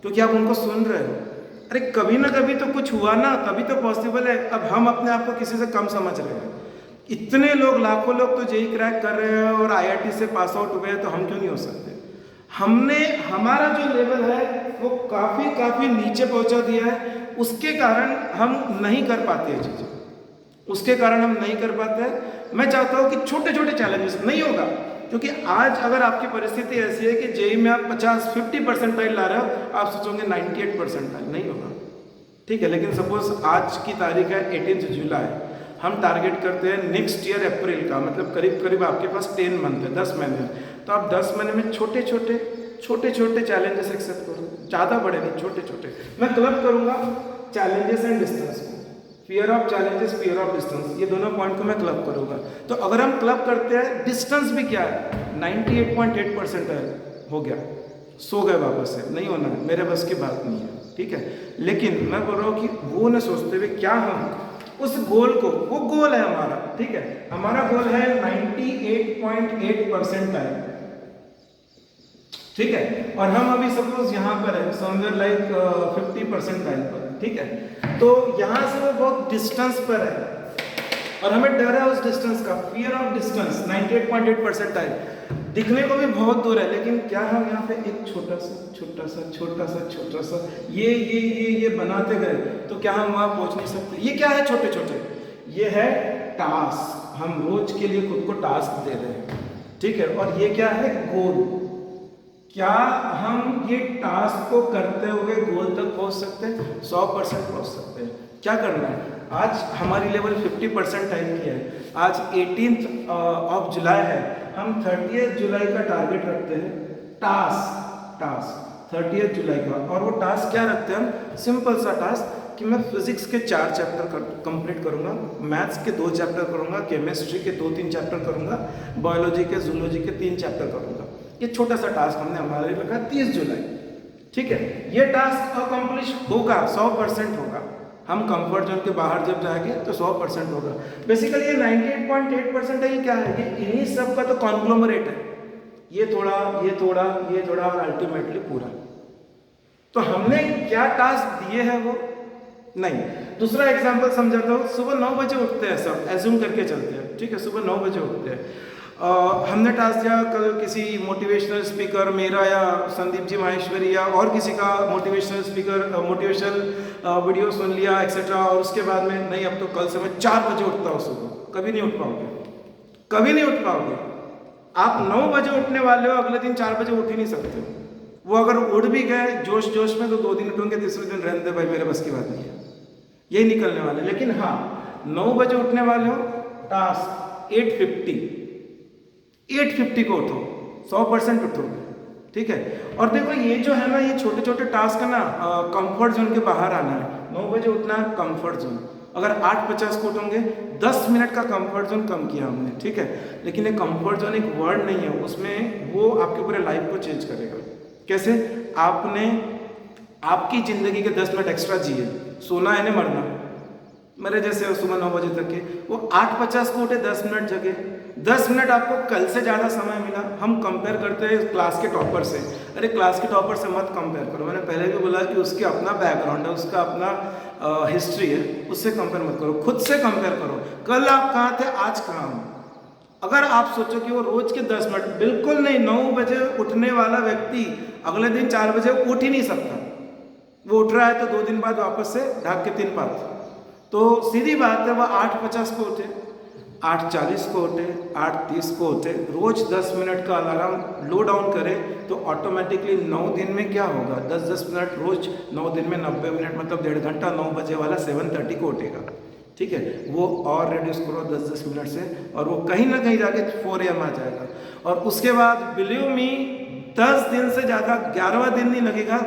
क्योंकि आप उनको सुन रहे हो। अरे कभी ना कभी तो कुछ हुआ ना, तभी तो पॉसिबल है। अब हम अपने आप को किसी से कम समझ रहे हैं। इतने लोग, लाखों लोग तो जेई क्रैक कर रहे हैं और आईआईटी से पास आउट हुए हैं, तो हम क्यों नहीं हो सकते? हमने हमारा जो लेवल है वो काफ़ी नीचे पहुंचा दिया है। उसके कारण हम नहीं कर पाते हैं चीज़ें, उसके कारण हम नहीं कर पाते हैं। मैं चाहता हूँ कि छोटे छोटे चैलेंजेस नहीं होगा, क्योंकि आज अगर आपकी परिस्थिति ऐसी है कि जेई में आप 50-50 परसेंटाइल ला रहे हो, आप सोचोगे 98 परसेंटाइल, नहीं होगा, ठीक है। लेकिन सपोज आज की तारीख है 18 जुलाई, हम टारगेट करते हैं नेक्स्ट ईयर अप्रैल का, मतलब करीब करीब आपके पास 10 मंथ है, 10 महीने। तो आप 10 महीने में छोटे छोटे चैलेंजेस एक्सेप्ट करो, ज़्यादा बड़े नहीं, छोटे छोटे। मैं क्लब करूँगा चैलेंजेस एंड डिस्टेंस को, fear of challenges, fear of distance, ये दोनों पॉइंट को मैं क्लब करूँगा। तो अगर हम क्लब करते हैं, डिस्टेंस भी क्या है 98.8 परसेंट है, हो गया, सो गए वापस से, नहीं होना है, मेरे बस की बात नहीं है, ठीक है। लेकिन मैं बोल रहा हूँ कि वो न सोचते हुए क्या हम उस गोल को, वो गोल है हमारा, ठीक है, हमारा गोल है 98.8 परसेंटाइल, ठीक है। और हम अभी सपोज यहाँ पर है समवेयर लाइक 50 परसेंटाइल पर, ठीक है। तो यहाँ से वो बहुत डिस्टेंस पर है और हमें डर है उस डिस्टेंस का, फियर ऑफ डिस्टेंस। 98.8 परसेंटाइल दिखने को भी बहुत दूर है, लेकिन क्या हम यहाँ पे एक छोटा सा ये बनाते गए तो क्या हम वहाँ पहुँच नहीं सकते? ये क्या है छोटे छोटे? ये है टास्क, हम रोज के लिए खुद को टास्क दे रहे हैं, ठीक है। और ये क्या है? गोल। क्या हम ये टास्क को करते हुए गोल तक पहुँच सकते हैं? 100% पहुँच सकते हैं। क्या करना है? आज हमारी लेवल 50 परसेंटाइल की है, आज 18 ऑफ जुलाई है, हम 30 जुलाई का टारगेट रखते हैं। टास्क 30 जुलाई का। और वो टास्क क्या रखते हैं हम? सिंपल सा टास्क कि मैं फिजिक्स के 4 चैप्टर कंप्लीट करूंगा, मैथ्स के 2 चैप्टर करूंगा, केमिस्ट्री के 2-3 चैप्टर करूंगा, बायोलॉजी के, जूलॉजी के 3 चैप्टर करूंगा। ये छोटा सा टास्क हमने हमारे लिए रखा 30 जुलाई, ठीक है। ये टास्क अकम्प्लिश होगा, 100% होगा। हम कंफर्ट जोन के बाहर जब जाएंगे तो 100% होगा। बेसिकली ये 98.8 परसेंट है, ये क्या है? ये इन्हीं सब का तो कॉन्ग्लोमरेट है, ये थोड़ा और अल्टीमेटली पूरा। तो हमने क्या टास्क दिए हैं वो नहीं। दूसरा एग्जांपल समझाता हूँ। सुबह 9 बजे उठते हैं सब, एज्यूम करके चलते हैं, ठीक है, सुबह 9 बजे उठते हैं। हमने टास्क दिया कल किसी मोटिवेशनल स्पीकर, मेरा या संदीप जी माहेश्वरी या और किसी का मोटिवेशनल स्पीकर, मोटिवेशनल वीडियो सुन लिया एक्सेट्रा, और उसके बाद में नहीं अब तो कल से मैं 4 बजे उठता हूँ सुबह। कभी नहीं उठ पाओगे, कभी नहीं उठ पाओगे। आप 9 बजे उठने वाले हो, अगले दिन 4 बजे उठ ही नहीं सकते। वो अगर उठ भी गए जोश में तो 2 दिन उठोगे, तीसरे दिन रहने दे भाई, मेरे बस की बात नहीं है, यही निकलने वाले। लेकिन हाँ 9 बजे उठने वाले हो, टास्क 850 को उठो, 100% उठोगे, ठीक है। और देखो ये जो है ना, ये छोटे छोटे टास्क है ना, कंफर्ट जोन के बाहर आना है। 9 बजे उठना है, कंफर्ट जोन। अगर 8:50 को उठोगे, 10 मिनट का कंफर्ट जोन कम किया हमने, ठीक है। लेकिन ये कंफर्ट जोन एक वर्ड नहीं है, उसमें वो आपके पूरे लाइफ को चेंज करेगा। कैसे? आपने आपकी जिंदगी के 10 मिनट एक्स्ट्रा जिए, सोना है ना मरना, मेरे जैसे सुबह 9 बजे तक के, वो 8:50 को उठे, 10 मिनट जगे, 10 मिनट आपको कल से ज़्यादा समय मिला। हम कंपेयर करते हैं क्लास के टॉपर से। अरे क्लास के टॉपर से मत कंपेयर करो, मैंने पहले भी बोला कि उसके अपना बैकग्राउंड है, उसका अपना हिस्ट्री है, उससे कंपेयर मत करो, खुद से कंपेयर करो। कल आप कहाँ थे, आज कहाँ हो। अगर आप सोचो कि वो रोज के 10 मिनट, बिल्कुल नहीं, 9 बजे उठने वाला व्यक्ति अगले दिन 4 बजे उठ ही नहीं सकता। वो उठ रहा है तो 2 दिन बाद वापस से ढाक के 3 पात। तो सीधी बात है, वह 8:50 को उठे, 8:40 को उठे, 8:30 को उठे, रोज 10 मिनट का अलार्म लो डाउन करें तो ऑटोमेटिकली 9 दिन में क्या होगा, 10-10 मिनट रोज, 9 दिन में 90 मिनट, मतलब 1.5 घंटा। 9 बजे वाला 7:30 को उठेगा, ठीक है। वो और रेड्यूस करो 10-10 मिनट से, और वो कहीं ना कहीं जाके 4 AM आ जाएगा। और उसके बाद बिलीव मी, 10 दिन से ज़्यादा 11वां दिन नहीं लगेगा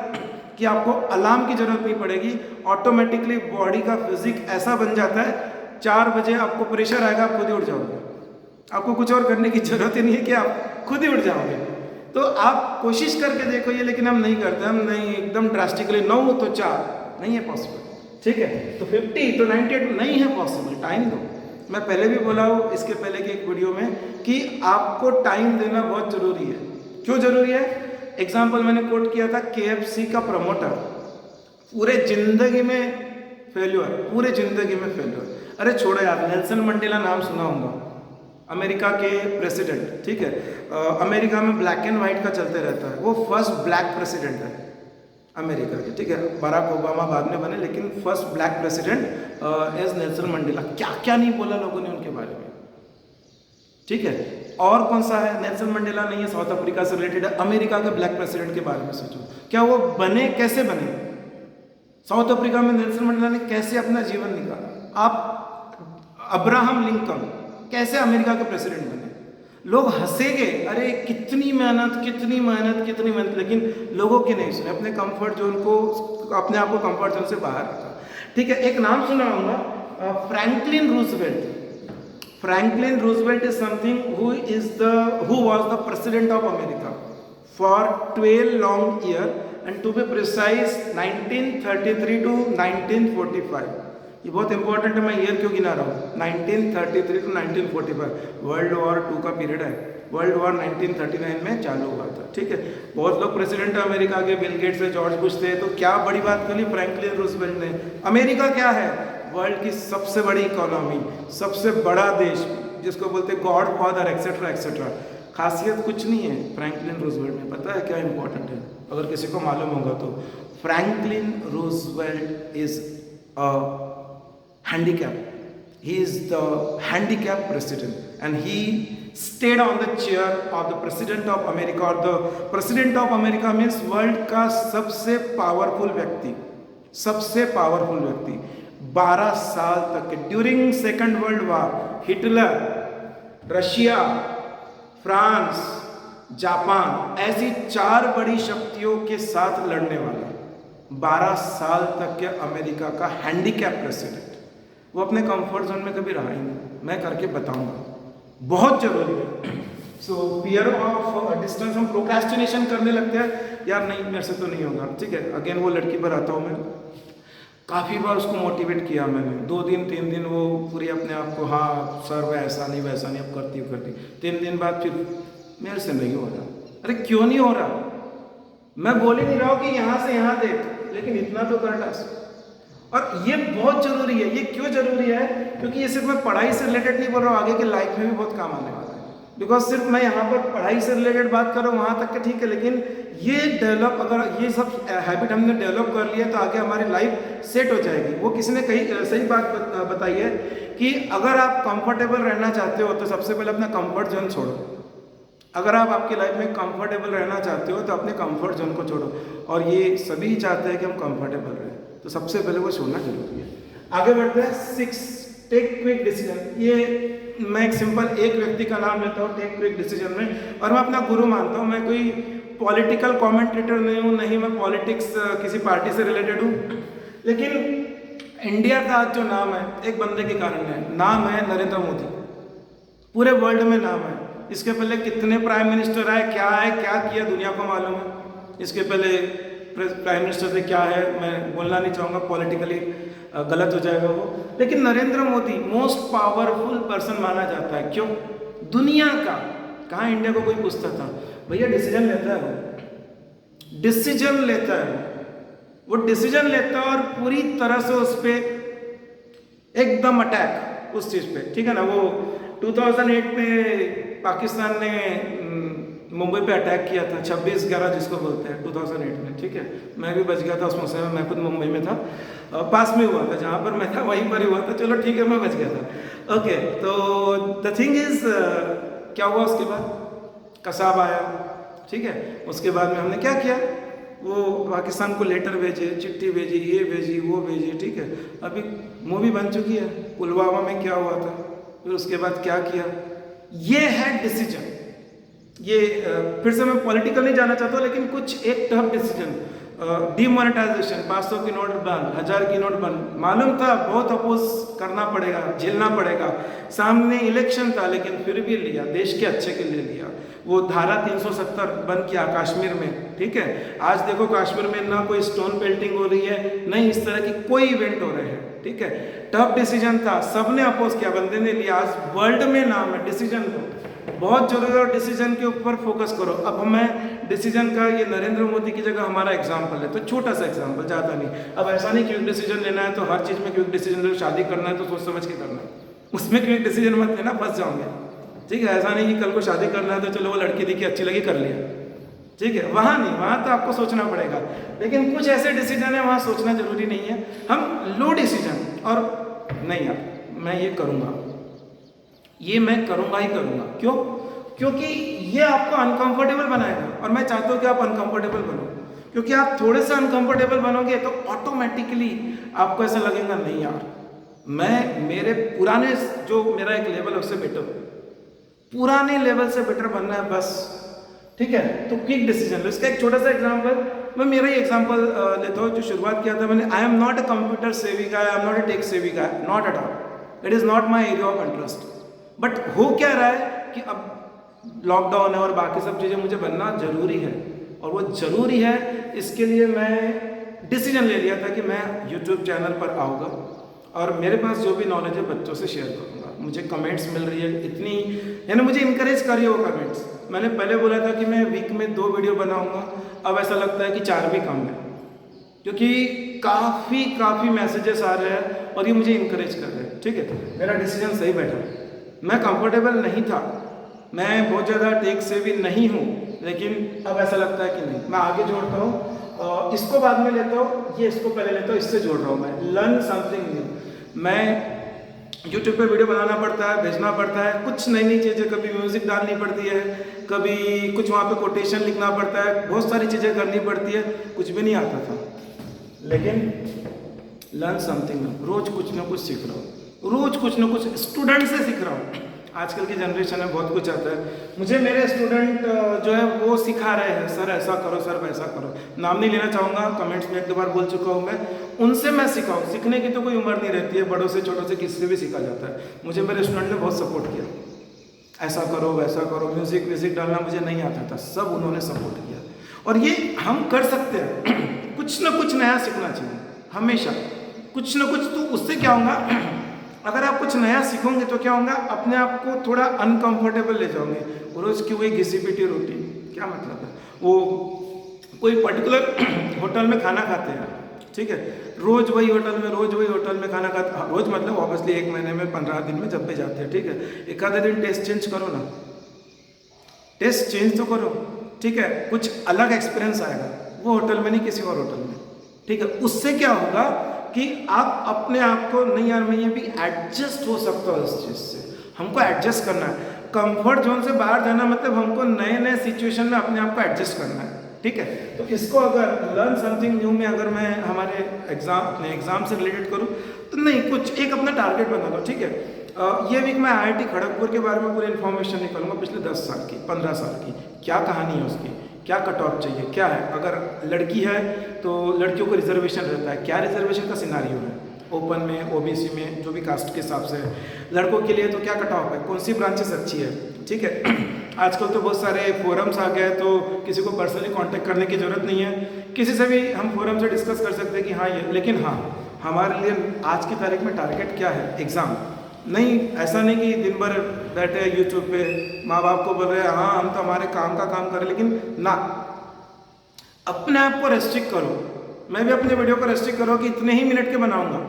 कि आपको अलार्म की जरूरत नहीं पड़ेगी। ऑटोमेटिकली बॉडी का फिजिक ऐसा बन जाता है, 4 बजे आपको प्रेशर आएगा, आप खुद ही उठ जाओगे। आपको कुछ और करने की जरूरत ही नहीं है कि आप खुद ही उठ जाओगे। तो आप कोशिश करके देखो ये, लेकिन हम नहीं करते, हम नहीं एकदम ड्रास्टिकली 9 तो 4 नहीं है पॉसिबल, ठीक है। तो 50 तो 98 नहीं है पॉसिबल, टाइम दो। मैं पहले भी बोला हूँ इसके पहले की एक वीडियो में कि आपको टाइम देना बहुत जरूरी है। क्यों जरूरी है? एग्जाम्पल मैंने कोट किया था KFC का प्रमोटर पूरे जिंदगी में फेल्यूर, पूरे जिंदगी में फेल्यूर। अरे छोड़ो यार, नेल्सन मंडेला नाम सुना होगा, अमेरिका के प्रेसिडेंट, ठीक है। अमेरिका में ब्लैक एंड व्हाइट का चलते रहता है, वो फर्स्ट ब्लैक प्रेसिडेंट है अमेरिका के, ठीक है। बराक ओबामा बाद में बने, लेकिन first black president as Nelson Mandela. क्या क्या नहीं बोला लोगों ने उनके बारे में, ठीक है। और कौन सा है? नेल्सन मंडेला नहीं है, साउथ अफ्रीका से रिलेटेड है। अमेरिका के ब्लैक प्रेसिडेंट के बारे में सोचो, क्या वो बने, कैसे बने? साउथ अफ्रीका में नेल्सन मंडेला ने कैसे अपना जीवन निकाला। आप अब्राहम लिंकन कैसे अमेरिका के प्रेसिडेंट बने? लोग हंसेंगे, अरे कितनी मेहनत, कितनी मेहनत, कितनी मेहनत, लेकिन लोगों की नहीं सुने, अपने कंफर्ट जोन को, अपने आप को कंफर्ट जोन से बाहर रखा, ठीक है। एक नाम सुना होगा, Franklin Roosevelt. Franklin Roosevelt is something who was the president of America for 12 long year and to be precise 1933 to 1945। ये बहुत इंपॉर्टेंट है, मैं ईयर क्यों गिना रहा हूँ। 1933 to 1945 वर्ल्ड वॉर 2 का पीरियड है। वर्ल्ड वॉर 1939 में चालू हुआ था, ठीक है। बहुत लोग प्रेसिडेंट अमेरिका के, बिल गेट्स थे, जॉर्ज बुश थे, तो क्या बड़ी बात करी फ्रैंकलिन रूजवेल्ट ने। अमेरिका क्या है? वर्ल्ड की सबसे बड़ी इकोनॉमी, सबसे बड़ा देश, जिसको बोलते गॉड फादर एक्सेट्रा एक्सेट्रा। खासियत कुछ नहीं है फ्रैंकलिन रूजवेल्ट में, पता है क्या इंपॉर्टेंट है? अगर किसी को मालूम होगा तो, Franklin Roosevelt is a handicap. He is the handicapped president and he stayed on the chair of the president of America, or the president of America means world का सबसे पावरफुल व्यक्ति, सबसे पावरफुल व्यक्ति 12 साल तक। During second world war Hitler, Russia, France, Japan, ऐसी 4 बड़ी शक्तियों के साथ लड़ने वाला 12 साल तक के अमेरिका का हैंडीकैप प्रेसिडेंट। वो अपने कंफर्ट जोन में कभी रहा ही नहीं, मैं करके बताऊंगा, बहुत जरूरी है। सो फियर ऑफ डिस्टेंस, हम प्रोक्रेस्टिनेशन करने लगते हैं, यार नहीं मेरे से तो नहीं होगा, ठीक है। अगेन वो लड़की पर आता हूँ मैं, काफ़ी बार उसको मोटिवेट किया मैंने, 2 दिन 3 दिन वो पूरी अपने आप को, हाँ सर वैसा नहीं वैसा नहीं, अब करती हूँ 3 दिन बाद फिर मेरे से नहीं हो रहा। अरे क्यों नहीं हो रहा? मैं बोल ही नहीं रहा हूँ कि यहाँ से यहाँ देख, लेकिन इतना तो कर डाल। और ये बहुत जरूरी है। ये क्यों जरूरी है? क्योंकि ये सिर्फ मैं पढ़ाई से रिलेटेड नहीं बोल रहा हूँ, आगे के लाइफ में भी बहुत काम आने वाला है। बिकॉज सिर्फ मैं यहाँ पर पढ़ाई से रिलेटेड बात कर रहा हूँ, वहाँ तक के ठीक है, लेकिन ये डेवलप, अगर ये सब हैबिट हमने डेवलप कर लिया तो आगे हमारी लाइफ सेट हो जाएगी। वो किसी ने कही सही बात बताई है कि अगर आप कंफर्टेबल रहना चाहते हो तो सबसे पहले अपना कंफर्ट जोन छोड़ो। अगर आप आपकी लाइफ में कंफर्टेबल रहना चाहते हो तो अपने कंफर्ट जोन को छोड़ो, और ये सभी चाहते हैं कि हम कंफर्टेबल रहें, तो सबसे पहले वो छोड़ना जरूरी है। आगे बढ़ते हैं। 6 टेक क्विक डिसीजन। ये मैं एक सिंपल एक व्यक्ति का नाम लेता हूँ टेक क्विक डिसीजन में, और मैं अपना गुरु मानता हूँ। मैं कोई पॉलिटिकल कमेंटेटर नहीं हूँ, नहीं मैं पॉलिटिक्स किसी पार्टी से रिलेटेड हूँ, लेकिन इंडिया का आज जो नाम है एक बंदे के कारण है। नाम है नरेंद्र मोदी। पूरे वर्ल्ड में नाम है। इसके पहले कितने प्राइम मिनिस्टर आए, क्या है, क्या किया, दुनिया को मालूम है। इसके पहले प्राइम मिनिस्टर से क्या है मैं बोलना नहीं चाहूँगा, पॉलिटिकली गलत हो जाएगा वो, लेकिन Narendra Modi most powerful person माना जाता है। क्यों? दुनिया का। कहाँ इंडिया को कोई पूछता था? भैया डिसीजन लेता है वो, डिसीजन लेता है वो डिसीजन लेता है, और पूरी तरह से उस पर एकदम अटैक उस चीज़ पे, ठीक है ना। वो 2008 में पाकिस्तान ने मुंबई पे अटैक किया था, 26/11 जिसको बोलते हैं, 2008 में, ठीक है। मैं भी बच गया था उस मौसम में, मैं खुद मुंबई में था, पास में हुआ था, जहाँ पर मैं था वहीं पर ही हुआ था, चलो ठीक है मैं बच गया था। ओके, तो द थिंग इज क्या हुआ उसके बाद? कसाब आया, ठीक है। उसके बाद में हमने क्या किया, वो पाकिस्तान को लेटर भेजे, चिट्ठी भेजी, ये भेजी, वो भेजी, ठीक है। अभी मूवी बन चुकी है, पुलवामा में क्या हुआ था, फिर उसके बाद क्या किया। ये है डिसीजन। ये फिर से मैं पॉलिटिकल नहीं जाना चाहता, लेकिन कुछ एक टफ डिसीजन डीमोनेटाइजेशन, 500 की नोट बंद, 1000 की नोट बंद, मालूम था बहुत अपोज करना पड़ेगा, झेलना पड़ेगा, सामने इलेक्शन था, लेकिन फिर भी लिया, देश के अच्छे के लिए लिया। वो धारा 370 बंद किया कश्मीर में, ठीक है। आज देखो कश्मीर में ना कोई स्टोन पेल्टिंग हो रही है, नहीं इस तरह की कोई इवेंट हो रहे हैं, ठीक है। टफ डिसीजन था, सबने अपोज किया, बंदे ने लिया। आज वर्ल्ड में नाम है डिसीजन लो, बहुत जरूरी है, और डिसीजन के ऊपर फोकस करो। अब हमें डिसीजन का, ये नरेंद्र मोदी की जगह हमारा एग्जाम्पल है, तो छोटा सा एग्जाम्पल, ज़्यादा नहीं। अब ऐसा नहीं क्विक डिसीजन लेना है तो हर चीज़ में क्विक डिसीजन ले, शादी करना है तो सोच समझ के करना है, उसमें क्विक डिसीजन मत लेना, फंस जाओगे, ठीक है। ऐसा नहीं कि कल को शादी करना है तो चलो वो लड़की दिखी अच्छी लगी कर लिया, ठीक है, वहाँ नहीं, वहाँ तो आपको सोचना पड़ेगा। लेकिन कुछ ऐसे डिसीजन है वहाँ सोचना जरूरी नहीं है। हम लो डिसीजन, और नहीं यार मैं ये करूँगा, ये मैं करूँगा ही करूँगा, क्यों? क्योंकि ये आपको अनकंफर्टेबल बनाएगा, और मैं चाहता हूँ कि आप अनकंफर्टेबल बनो, क्योंकि आप थोड़े से अनकंफर्टेबल बनोगे तो ऑटोमेटिकली आपको ऐसा लगेगा नहीं यार मैं मेरे पुराने जो मेरा एक लेवल है उससे बेटर, पुराने लेवल से बेटर बनना है बस, ठीक है। तो क्विक डिसीजन लो। इसका एक छोटा सा एग्जांपल, मैं मेरा ही एग्जांपल लेता हूँ। जो शुरुआत किया था मैंने, I am not a computer savvy guy, I am not a tech savvy guy, not at all, it is not my area of interest. But हो क्या रहा है कि अब लॉकडाउन है और बाकी सब चीज़ें मुझे बनना जरूरी है, और वो जरूरी है, इसके लिए मैं डिसीजन ले लिया था कि मैं यूट्यूब चैनल पर आऊँगा और मेरे पास जो भी नॉलेज है बच्चों से शेयर करूँगा। मुझे कमेंट्स मिल रही है इतनी, यानी मुझे इंकरेज कर रही है वो कमेंट्स। मैंने पहले बोला था कि मैं वीक में 2 वीडियो बनाऊँगा, अब ऐसा लगता है कि 4 भी कम है, क्योंकि काफ़ी मैसेजेस आ रहे हैं और ये मुझे इंकरेज कर रहे हैं, ठीक है। मेरा डिसीजन सही बैठा, मैं कंफर्टेबल नहीं था, मैं बहुत ज़्यादा टेक से भी नहीं हूँ, लेकिन अब ऐसा लगता है कि नहीं, मैं आगे जोड़ता हूँ, इसको बाद में लेता हूँ, ये इसको पहले लेता हूँ, इससे जोड़ रहा हूँ मैं, लर्न समथिंग न्यू। मैं यूट्यूब पे वीडियो बनाना पड़ता है, भेजना पड़ता है, कुछ नई चीज़ें, कभी म्यूज़िक डालनी पड़ती है, कभी कुछ वहाँ पे कोटेशन लिखना पड़ता है, बहुत सारी चीज़ें करनी पड़ती है, कुछ भी नहीं आता था, लेकिन लर्न समथिंग न्यू, रोज़ कुछ ना कुछ सीख रहा हूँ, रोज़ कुछ ना कुछ स्टूडेंट से सीख रहा हूँ। आजकल की जनरेशन में बहुत कुछ आता है, मुझे मेरे स्टूडेंट जो है वो सिखा रहे हैं, सर ऐसा करो, सर वैसा करो, नाम नहीं लेना चाहूँगा, कमेंट्स में 1-2 बार बोल चुका हूँ मैं, उनसे मैं सीखा हूँ। सीखने की तो कोई उम्र नहीं रहती है, बड़ों से छोटों से किसी से भी सीखा जाता है। मुझे मेरे स्टूडेंट ने बहुत सपोर्ट किया, ऐसा करो वैसा करो, म्यूज़िक डालना मुझे नहीं आता था, सब उन्होंने सपोर्ट किया, और ये हम कर सकते हैं। कुछ ना कुछ नया सीखना चाहिए हमेशा, कुछ ना कुछ। तो उससे क्या होगा, अगर आप कुछ नया सीखोगे तो क्या होगा, अपने आप को थोड़ा अनकंफर्टेबल ले जाओगे। रोज़ की वही घिसी पिटी रोटी, क्या मतलब है, वो कोई पर्टिकुलर होटल में खाना खाते हैं, ठीक है, रोज़ वही होटल में खाना खाते हैं, रोज़ मतलब ऑब्वियसली 1 महीने में 15 दिन में जब भी जाते हैं, ठीक है। एक आधे दिन टेस्ट चेंज करो ना, टेस्ट चेंज तो करो, ठीक है, कुछ अलग एक्सपीरियंस आएगा, वो होटल में नहीं किसी और होटल में, ठीक है। उससे क्या होगा कि आप अपने आप को, नहीं यार मैं ये भी एडजस्ट हो सकता हूँ इस चीज़ से, हमको एडजस्ट करना है। कंफर्ट जोन से बाहर जाना मतलब हमको नए सिचुएशन में अपने आप को एडजस्ट करना है, ठीक है। तो इसको अगर लर्न समथिंग न्यू में अगर मैं हमारे अपने एग्जाम से रिलेटेड करूँ तो नहीं, कुछ एक अपना टारगेट बना लो, ठीक है। ये वीक मैं IIT खड़गपुर के बारे में पूरी इन्फॉर्मेशन निकालूंगा, पिछले 10 साल की, 15 साल की, क्या कहानी है उसकी, क्या कट ऑफ चाहिए, क्या है, अगर लड़की है तो लड़कियों को रिजर्वेशन रहता है, क्या रिजर्वेशन का सिनारियो है, ओपन में, OBC में, जो भी कास्ट के हिसाब से है, लड़कों के लिए तो क्या कट ऑफ है, कौन सी ब्रांचेस अच्छी है, ठीक है। आजकल तो बहुत सारे फोरम्स आ गए, तो किसी को पर्सनली कांटेक्ट करने की ज़रूरत नहीं है, किसी से भी हम फोरम से डिस्कस कर सकते हैं कि हाँ ये, लेकिन हाँ हमारे लिए आज की तारीख में टारगेट क्या है, एग्ज़ाम नहीं। ऐसा नहीं कि दिन भर बैठे यूट्यूब पे माँ बाप को बोल रहे हैं हाँ हम तो हमारे काम का काम करें, लेकिन ना, अपने आप को रेस्ट्रिक्ट करो। मैं भी अपने वीडियो को रेस्ट्रिक्ट करो कि इतने ही मिनट के बनाऊंगा,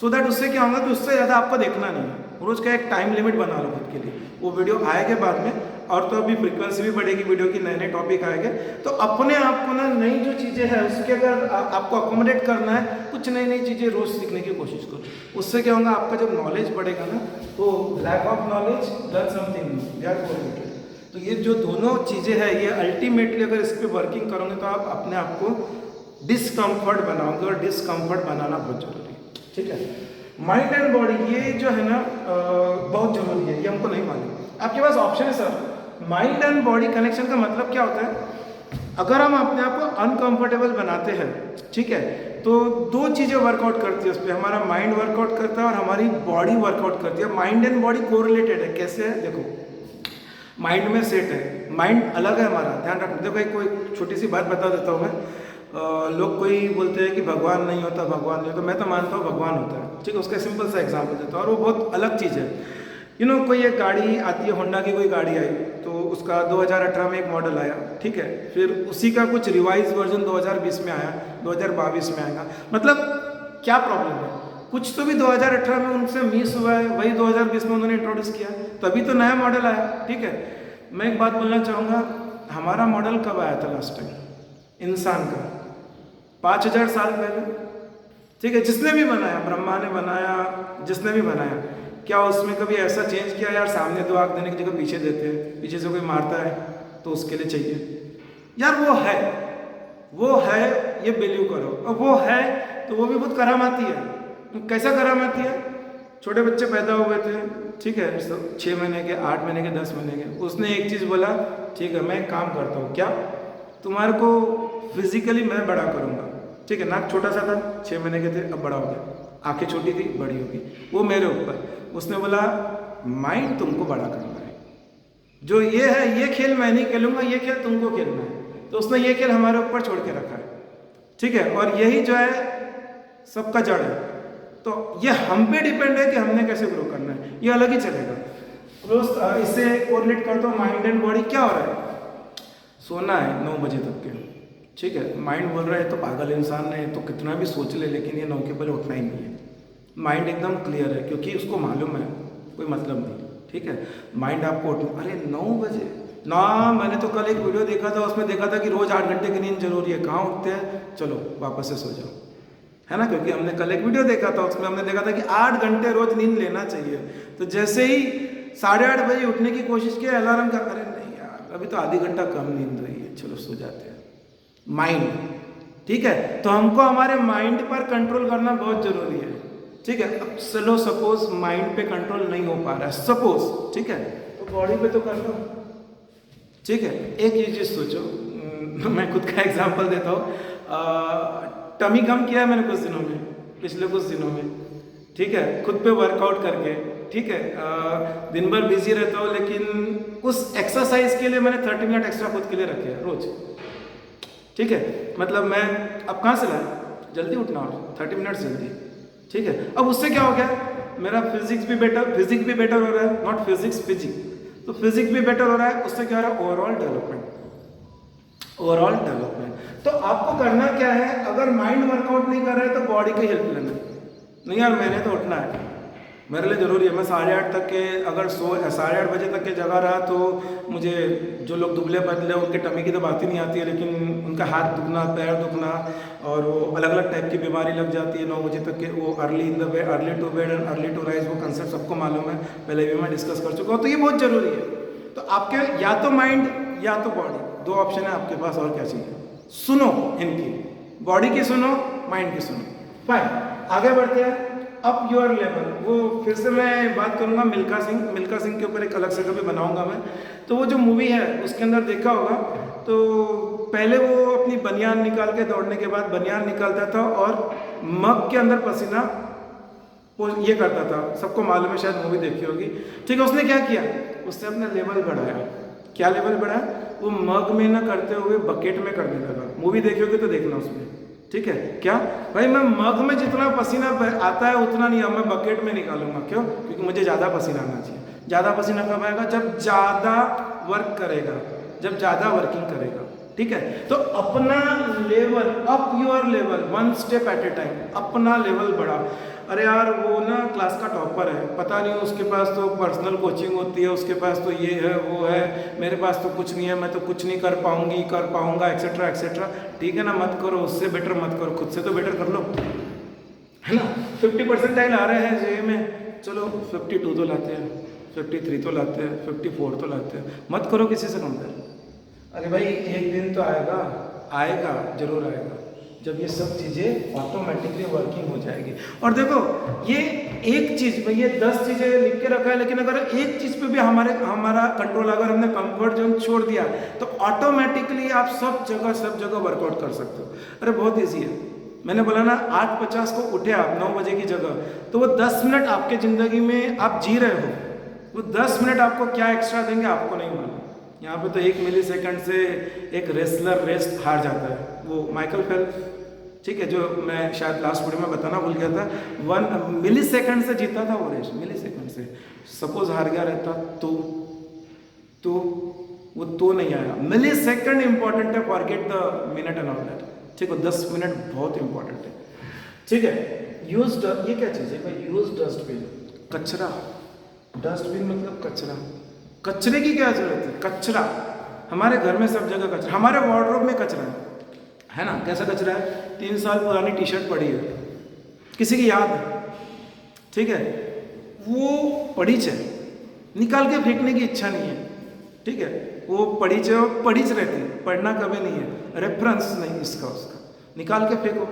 सो दैट उससे क्या होगा कि उससे ज़्यादा आपको देखना नहीं है। रोज़ का एक टाइम लिमिट बना लो खुद के लिए, वो वीडियो आएगा बाद में, और तो अभी फ्रीक्वेंसी भी बढ़ेगी वीडियो की, नए टॉपिक आएंगे, तो अपने आप को ना नई जो चीज़ें हैं उसके अगर आपको अकोमोडेट करना है, कुछ नई चीज़ें रोज़ सीखने की कोशिश करो। उससे क्या होगा, आपका जब नॉलेज बढ़ेगा ना, तो lack of knowledge learn something new, तो ये जो दोनों चीज़ें हैं ये अल्टीमेटली अगर इस पर वर्किंग करोगे तो आप अपने आप को डिसकम्फर्ट बनाओगे, और डिसकम्फर्ट बनाना बहुत जरूरी है, ठीक है। माइंड एंड बॉडी ये जो है ना बहुत जरूरी है, ये हमको नहीं मालूम। आपके पास ऑप्शन है sir, mind and body connection का मतलब क्या होता है, अगर हम अपने आप को अनकंफर्टेबल बनाते हैं, ठीक है, तो दो चीज़ें वर्कआउट करती है उस पर, हमारा माइंड वर्कआउट करता है और हमारी बॉडी वर्कआउट करती है। माइंड एंड बॉडी कोरिलेटेड है। कैसे है? देखो, माइंड में सेट है, माइंड अलग है हमारा, ध्यान रखना। देखो एक कोई छोटी सी बात बता देता हूँ मैं। लोग कोई बोलते हैं कि भगवान नहीं होता, भगवान नहीं होता। मैं तो मानता हूँ भगवान होता है, ठीक है। उसका सिंपल सा एग्जाम्पल देता हूँ और वो बहुत अलग चीज़ है। कोई एक गाड़ी आती है, होंडा की कोई गाड़ी आई, तो उसका 2018 में एक मॉडल आया, ठीक है। फिर उसी का कुछ रिवाइज वर्जन 2020 में आया, 2022 में आएगा। मतलब क्या प्रॉब्लम है? कुछ तो भी 2018 में उनसे मिस हुआ है, वही 2020 में उन्होंने इंट्रोड्यूस किया, तभी तो नया मॉडल आया, ठीक है। मैं एक बात बोलना चाहूँगा, हमारा मॉडल कब आया था लास्ट टाइम? इंसान का 5000 साल पहले, ठीक है। जिसने भी बनाया, ब्रह्मा ने बनाया, जिसने भी बनाया, क्या उसमें कभी ऐसा चेंज किया यार सामने दो आँख देने की जगह पीछे देते हैं, पीछे से कोई मारता है तो उसके लिए चाहिए यार? वो है, ये बिलीव करो। और वो है तो वो भी बहुत करामाती है। कैसा करामाती है? छोटे बच्चे पैदा हुए थे, ठीक है, 6 महीने के, 8 महीने के, 10 महीने के। उसने एक चीज़ बोला, ठीक है मैं एक काम करता हूँ, क्या? तुम्हारे को फिजिकली मैं बड़ा करूँगा, ठीक है। नाक छोटा सा था, 6 महीने के थे, अब बड़ा हो गया। आंखें छोटी थी, बड़ी होगी, वो मेरे ऊपर। उसने बोला माइंड तुमको बड़ा करना है, जो ये है ये खेल मैं नहीं खेलूंगा, ये खेल तुमको खेलना है। तो उसने ये खेल हमारे ऊपर छोड़ के रखा है, ठीक है। और यही जो है सबका जड़ है। तो ये हम पे डिपेंड है कि हमने कैसे ग्रो करना है, ये अलग ही चलेगा। रोज इससे कोरिलेट करता हूँ, माइंड एंड बॉडी क्या हो रहा है? सोना है 9 बजे तक के, ठीक है। माइंड बोल रहा है तो पागल इंसान है, तो कितना भी सोच ले, लेकिन ये 9 के पहले उठना ही नहीं है। माइंड एकदम क्लियर है, क्योंकि उसको मालूम है कोई मतलब नहीं, ठीक है। माइंड आपको उठना, अरे 9 बजे ना, मैंने तो कल एक वीडियो देखा था, उसमें देखा था कि रोज 8 घंटे की नींद जरूरी है। कहाँ उठते हैं? चलो वापस से सो जाओ, है ना। क्योंकि हमने कल एक वीडियो देखा था, उसमें हमने देखा था कि 8 घंटे रोज नींद लेना चाहिए। तो जैसे ही 8:30 बजे उठने की कोशिश की, अलार्म का, अरे नहीं यार अभी तो आधी घंटा कम नींद रही है, चलो सो जाते हैं। माइंड, ठीक है। तो हमको हमारे माइंड पर कंट्रोल करना बहुत जरूरी है, ठीक है। अब चलो सपोज माइंड पे कंट्रोल नहीं हो पा रहा है, सपोज, ठीक है, तो बॉडी पे तो कर लो, ठीक है। एक ये चीज़ सोचो, मैं खुद का एग्जांपल देता हूँ। टमी कम किया है मैंने कुछ दिनों में, पिछले कुछ दिनों में, ठीक है, खुद पे वर्कआउट करके, ठीक है। दिन भर बिजी रहता हूँ, लेकिन उस एक्सरसाइज के लिए मैंने 30 मिनट एक्स्ट्रा खुद के लिए रखे हैं रोज, ठीक है। मतलब मैं अब कहाँ से लाया, जल्दी उठना और 30 मिनट जल्दी, ठीक है। अब उससे क्या हो गया, मेरा फिजिक्स भी बेटर हो रहा है, नॉट फिजिक्स, फिजिक्स। तो फिजिक्स भी बेटर हो रहा है, उससे क्या हो रहा है, ओवरऑल डेवलपमेंट। तो आपको करना क्या है, अगर माइंड वर्कआउट नहीं कर रहा है तो बॉडी की हेल्प लेना। नहीं यार मैंने तो उठना है, मेरे लिए ज़रूरी है। मैं 8:30 तक के अगर 8:30 बजे तक के जगह रहा तो मुझे, जो लोग दुबले पतले उनके टमी की तो बात ही नहीं आती है, लेकिन उनका हाथ दुखना, पैर दुखना और वो अलग अलग टाइप की बीमारी लग जाती है 9 बजे तक के। वो early to bed and early to rise, वो कंसेप्ट सबको मालूम है, पहले भी मैं डिस्कस कर चुका हूँ। तो ये बहुत ज़रूरी है। तो आपके या तो माइंड या तो बॉडी, 2 ऑप्शन है आपके पास, और क्या चाहिए? सुनो इनकी, बॉडी की सुनो, माइंड की सुनो। फाइन, आगे बढ़ते हैं। अप योर लेवल, वो फिर से मैं बात करूंगा मिल्खा सिंह के ऊपर एक अलग से कभी बनाऊंगा मैं। तो वो जो मूवी है उसके अंदर देखा होगा, तो पहले वो अपनी बनियान निकाल के, दौड़ने के बाद बनियान निकालता था और मग के अंदर पसीना ये करता था, सबको मालूम है, शायद मूवी देखी होगी, ठीक है। उसने क्या किया, उसने अपना लेवल बढ़ाया। क्या लेवल बढ़ाया? वो मग में ना करते हुए बकेट में करने लगा। मूवी देखी होगी तो देखना उसमें, ठीक है। क्या भाई, मैं मग में जितना पसीना आता है उतना नहीं, अब मैं बकेट में निकालूंगा। क्यों? क्योंकि मुझे ज़्यादा पसीना आना चाहिए। ज़्यादा पसीना कब आएगा? जब ज़्यादा वर्क करेगा, जब ज़्यादा वर्किंग करेगा, ठीक है। तो अपना level, up your level, 1 step at A time, अपना लेवल बढ़ा। अरे यार वो ना क्लास का टॉपर है, पता नहीं उसके पास तो पर्सनल कोचिंग होती है, उसके पास तो ये है वो है, मेरे पास तो कुछ नहीं है, मैं तो कुछ नहीं कर पाऊंगा एक्सेट्रा एक्सेट्रा। ठीक है ना, मत करो, उससे बेटर मत करो, खुद से तो बेटर कर लो, है ना। 50% आ रहे हैं जे में, चलो 52 तो लाते हैं, 53 तो लाते हैं, 54 तो लाते हैं, मत करो किसी से कंपेयर। अरे भाई एक दिन तो आएगा जरूर आएगा, जब ये सब चीज़ें ऑटोमेटिकली वर्किंग हो जाएगी। और देखो ये एक चीज़ में ये 10 चीज़ें लिख के रखा है, लेकिन अगर एक चीज़ पे भी हमारा कंट्रोल, अगर हमने कंफर्ट जोन छोड़ दिया तो ऑटोमेटिकली आप सब जगह वर्कआउट कर सकते हो। अरे बहुत ईजी है। मैंने बोला ना 8:50 को उठे आप 9 बजे की जगह, तो वो 10 मिनट आपके ज़िंदगी में आप जी रहे हो, वो 10 मिनट आपको क्या एक्स्ट्रा देंगे आपको नहीं मालूम। यहाँ पे तो 1 मिलीसेकंड से एक रेसलर रेस हार जाता है, वो माइकल फेल्प्स, ठीक है, जो मैं शायद लास्ट वीडियो में बताना भूल गया था, 1 मिलीसेकंड से जीता था वो रेस, मिलीसेकंड से। सपोज हार गया रहता तो वो तो नहीं आया। मिलीसेकंड इंपॉर्टेंट है, forget the minute and all that, ठीक है। 10 मिनट बहुत इंपॉर्टेंट है, ठीक है। यूज, ये क्या चीज़ है भाई? यूज डस्टबिन, कचरा। डस्टबिन मतलब कचरा। कचरे की क्या जरूरत है? कचरा हमारे घर में सब जगह कचरा, हमारे वार्डरोब में कचरा है ना। कैसा कचरा है? 3 साल पुरानी टी शर्ट पड़ी है, किसी की याद है, ठीक है, वो पड़ीच है, निकाल के फेंकने की इच्छा नहीं है, ठीक है, वो पड़ीच है, पड़ीच रहती है, पढ़ना कभी नहीं है, रेफरेंस नहीं इसका उसका, निकाल के फेंको,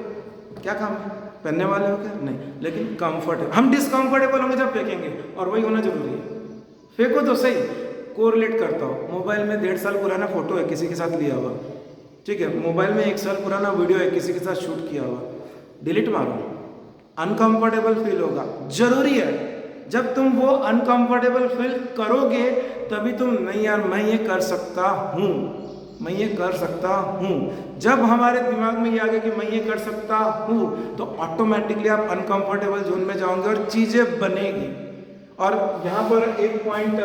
क्या काम है? पहनने वाले हो क्या? नहीं, लेकिन कंफर्टेबल, हम डिसकंफर्टेबल होंगे जब फेंकेंगे, और वही होना जरूरी है। फेंको तो सही। कोरिलेट करता हो, मोबाइल में 1.5 साल पुराना फोटो है किसी के साथ लिया हुआ, ठीक है, मोबाइल में 1 साल पुराना वीडियो है किसी के साथ शूट किया हुआ, डिलीट मारो, अनकंफर्टेबल फील होगा। जरूरी है, जब तुम वो अनकंफर्टेबल फील करोगे तभी तुम, नहीं यार मैं ये कर सकता हूँ, मैं ये कर सकता हूँ। जब हमारे दिमाग में ये आ गया कि मैं ये कर सकता हूँ, तो ऑटोमेटिकली आप अनकंफर्टेबल जोन में जाओगे और चीज़ें बनेगी। और यहाँ पर एक पॉइंट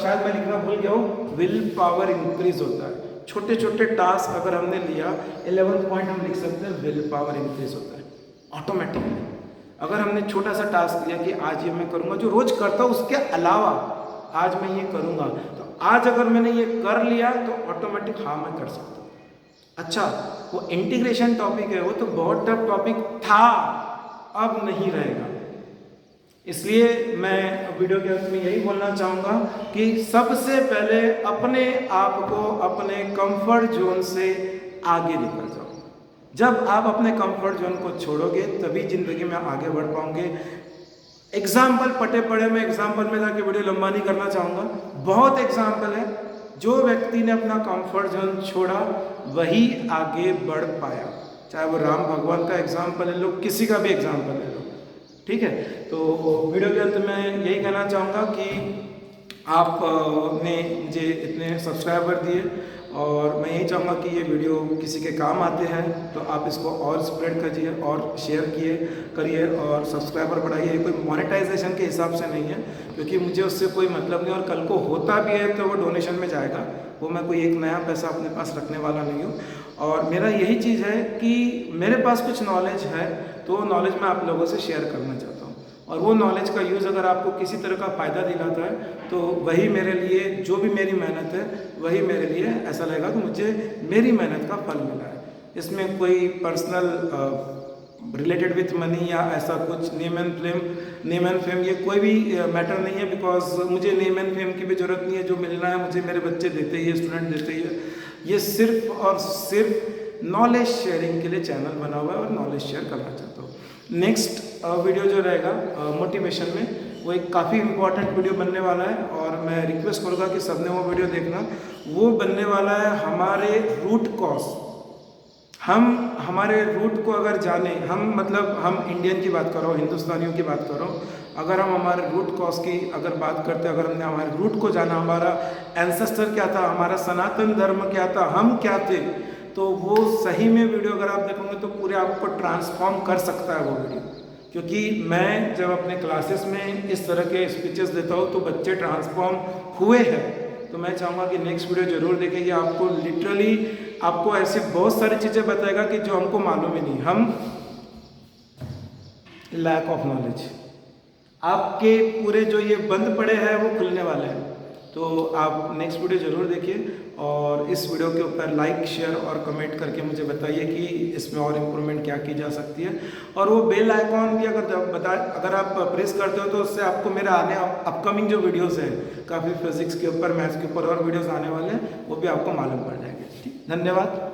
शायद मैं लिखना भूल गया हूँ, विल पावर इंक्रीज होता है। छोटे छोटे टास्क अगर हमने लिया, 11th पॉइंट हम लिख सकते हैं, विल पावर इंक्रीज होता है ऑटोमेटिकली। अगर हमने छोटा सा टास्क लिया कि आज ये मैं करूँगा, जो रोज करता हूँ उसके अलावा आज मैं ये करूँगा, तो आज अगर मैंने ये कर लिया तो ऑटोमेटिक हाँ मैं कर सकता हूँ। अच्छा, वो इंटीग्रेशन टॉपिक है, वो तो बहुत टफ टॉपिक था, अब नहीं रहेगा। इसलिए मैं वीडियो के अंत में यही बोलना चाहूँगा कि सबसे पहले अपने आप को अपने कंफर्ट जोन से आगे लेकर जाओ। जब आप अपने कंफर्ट जोन को छोड़ोगे तभी ज़िंदगी में आगे बढ़ पाओगे। एग्जाम्पल पटे पड़े, मैं एग्जाम्पल में जाके वीडियो लंबा नहीं करना चाहूँगा, बहुत एग्जाम्पल है। जो व्यक्ति ने अपना कंफर्ट जोन छोड़ा वही आगे बढ़ पाया, चाहे वो राम भगवान का एग्जाम्पल ले लो, किसी का भी एग्जाम्पल ले लो, ठीक है। तो वीडियो के अंत में यही कहना चाहूँगा कि आपने मुझे इतने सब्सक्राइबर दिए, और मैं यही चाहूँगा कि ये वीडियो किसी के काम आते हैं तो आप इसको और स्प्रेड करिए और शेयर करिए और सब्सक्राइबर बढ़ाइए। कोई मोनेटाइजेशन के हिसाब से नहीं है, क्योंकि मुझे उससे कोई मतलब नहीं, और कल को होता भी है तो वो डोनेशन में जाएगा, वो मैं कोई एक नया पैसा अपने पास रखने वाला नहीं हूँ। और मेरा यही चीज़ है कि मेरे पास कुछ नॉलेज है तो नॉलेज मैं आप लोगों से शेयर करना चाहता हूँ, और वो नॉलेज का यूज़ अगर आपको किसी तरह का फ़ायदा दिलाता है तो वही मेरे लिए, जो भी मेरी मेहनत है वही मेरे लिए ऐसा लगेगा कि मुझे मेरी मेहनत का फल मिला है। इसमें कोई पर्सनल रिलेटेड विथ मनी या ऐसा कुछ नेम एंड फेम ये कोई भी मैटर नहीं है, बिकॉज मुझे नेम एंड फेम की भी ज़रूरत नहीं है। जो मिलना है मुझे मेरे बच्चे देते ही है, स्टूडेंट देते ही है। ये सिर्फ और सिर्फ नॉलेज शेयरिंग के लिए चैनल बना हुआ है और नॉलेज शेयर करना चाहता हूँ। नेक्स्ट वीडियो जो रहेगा मोटिवेशन में, वो एक काफ़ी इंपॉर्टेंट वीडियो बनने वाला है, और मैं रिक्वेस्ट करूँगा कि सबने वो वीडियो देखना। वो बनने वाला है हमारे रूट कॉज। हम हमारे रूट को अगर जाने, हम इंडियन की बात कर रहा हूँ, हिंदुस्तानियों की बात कर रहा हूँ, अगर हम हमारे रूट कॉज की अगर बात करते, अगर हमने हमारे रूट को जाना, हमारा एंसेस्टर क्या था, हमारा सनातन धर्म क्या था, हम क्या थे, तो वो सही में वीडियो अगर आप देखोगे तो पूरे आपको ट्रांसफॉर्म कर सकता है वो वीडियो। क्योंकि मैं जब अपने क्लासेस में इस तरह के स्पीचेस देता हूँ तो बच्चे ट्रांसफॉर्म हुए हैं। तो मैं चाहूँगा कि नेक्स्ट वीडियो जरूर देखेंगे। आपको लिटरली आपको ऐसी बहुत सारी चीज़ें बताएगा कि जो हमको मालूम ही नहीं, हम लैक ऑफ नॉलेज, आपके पूरे जो ये बंद पड़े हैं वो खुलने वाले हैं। तो आप नेक्स्ट वीडियो ज़रूर देखिए, और इस वीडियो के ऊपर लाइक, शेयर और कमेंट करके मुझे बताइए कि इसमें और इम्प्रूवमेंट क्या की जा सकती है। और वो बेल आइकॉन भी अगर आप प्रेस करते हो तो उससे आपको मेरे आने अपकमिंग जो वीडियोस हैं, काफ़ी फिजिक्स के ऊपर, मैथ्स के ऊपर और वीडियोस आने वाले हैं, वो भी आपको मालूम पड़ जाएंगे। ठीक, धन्यवाद।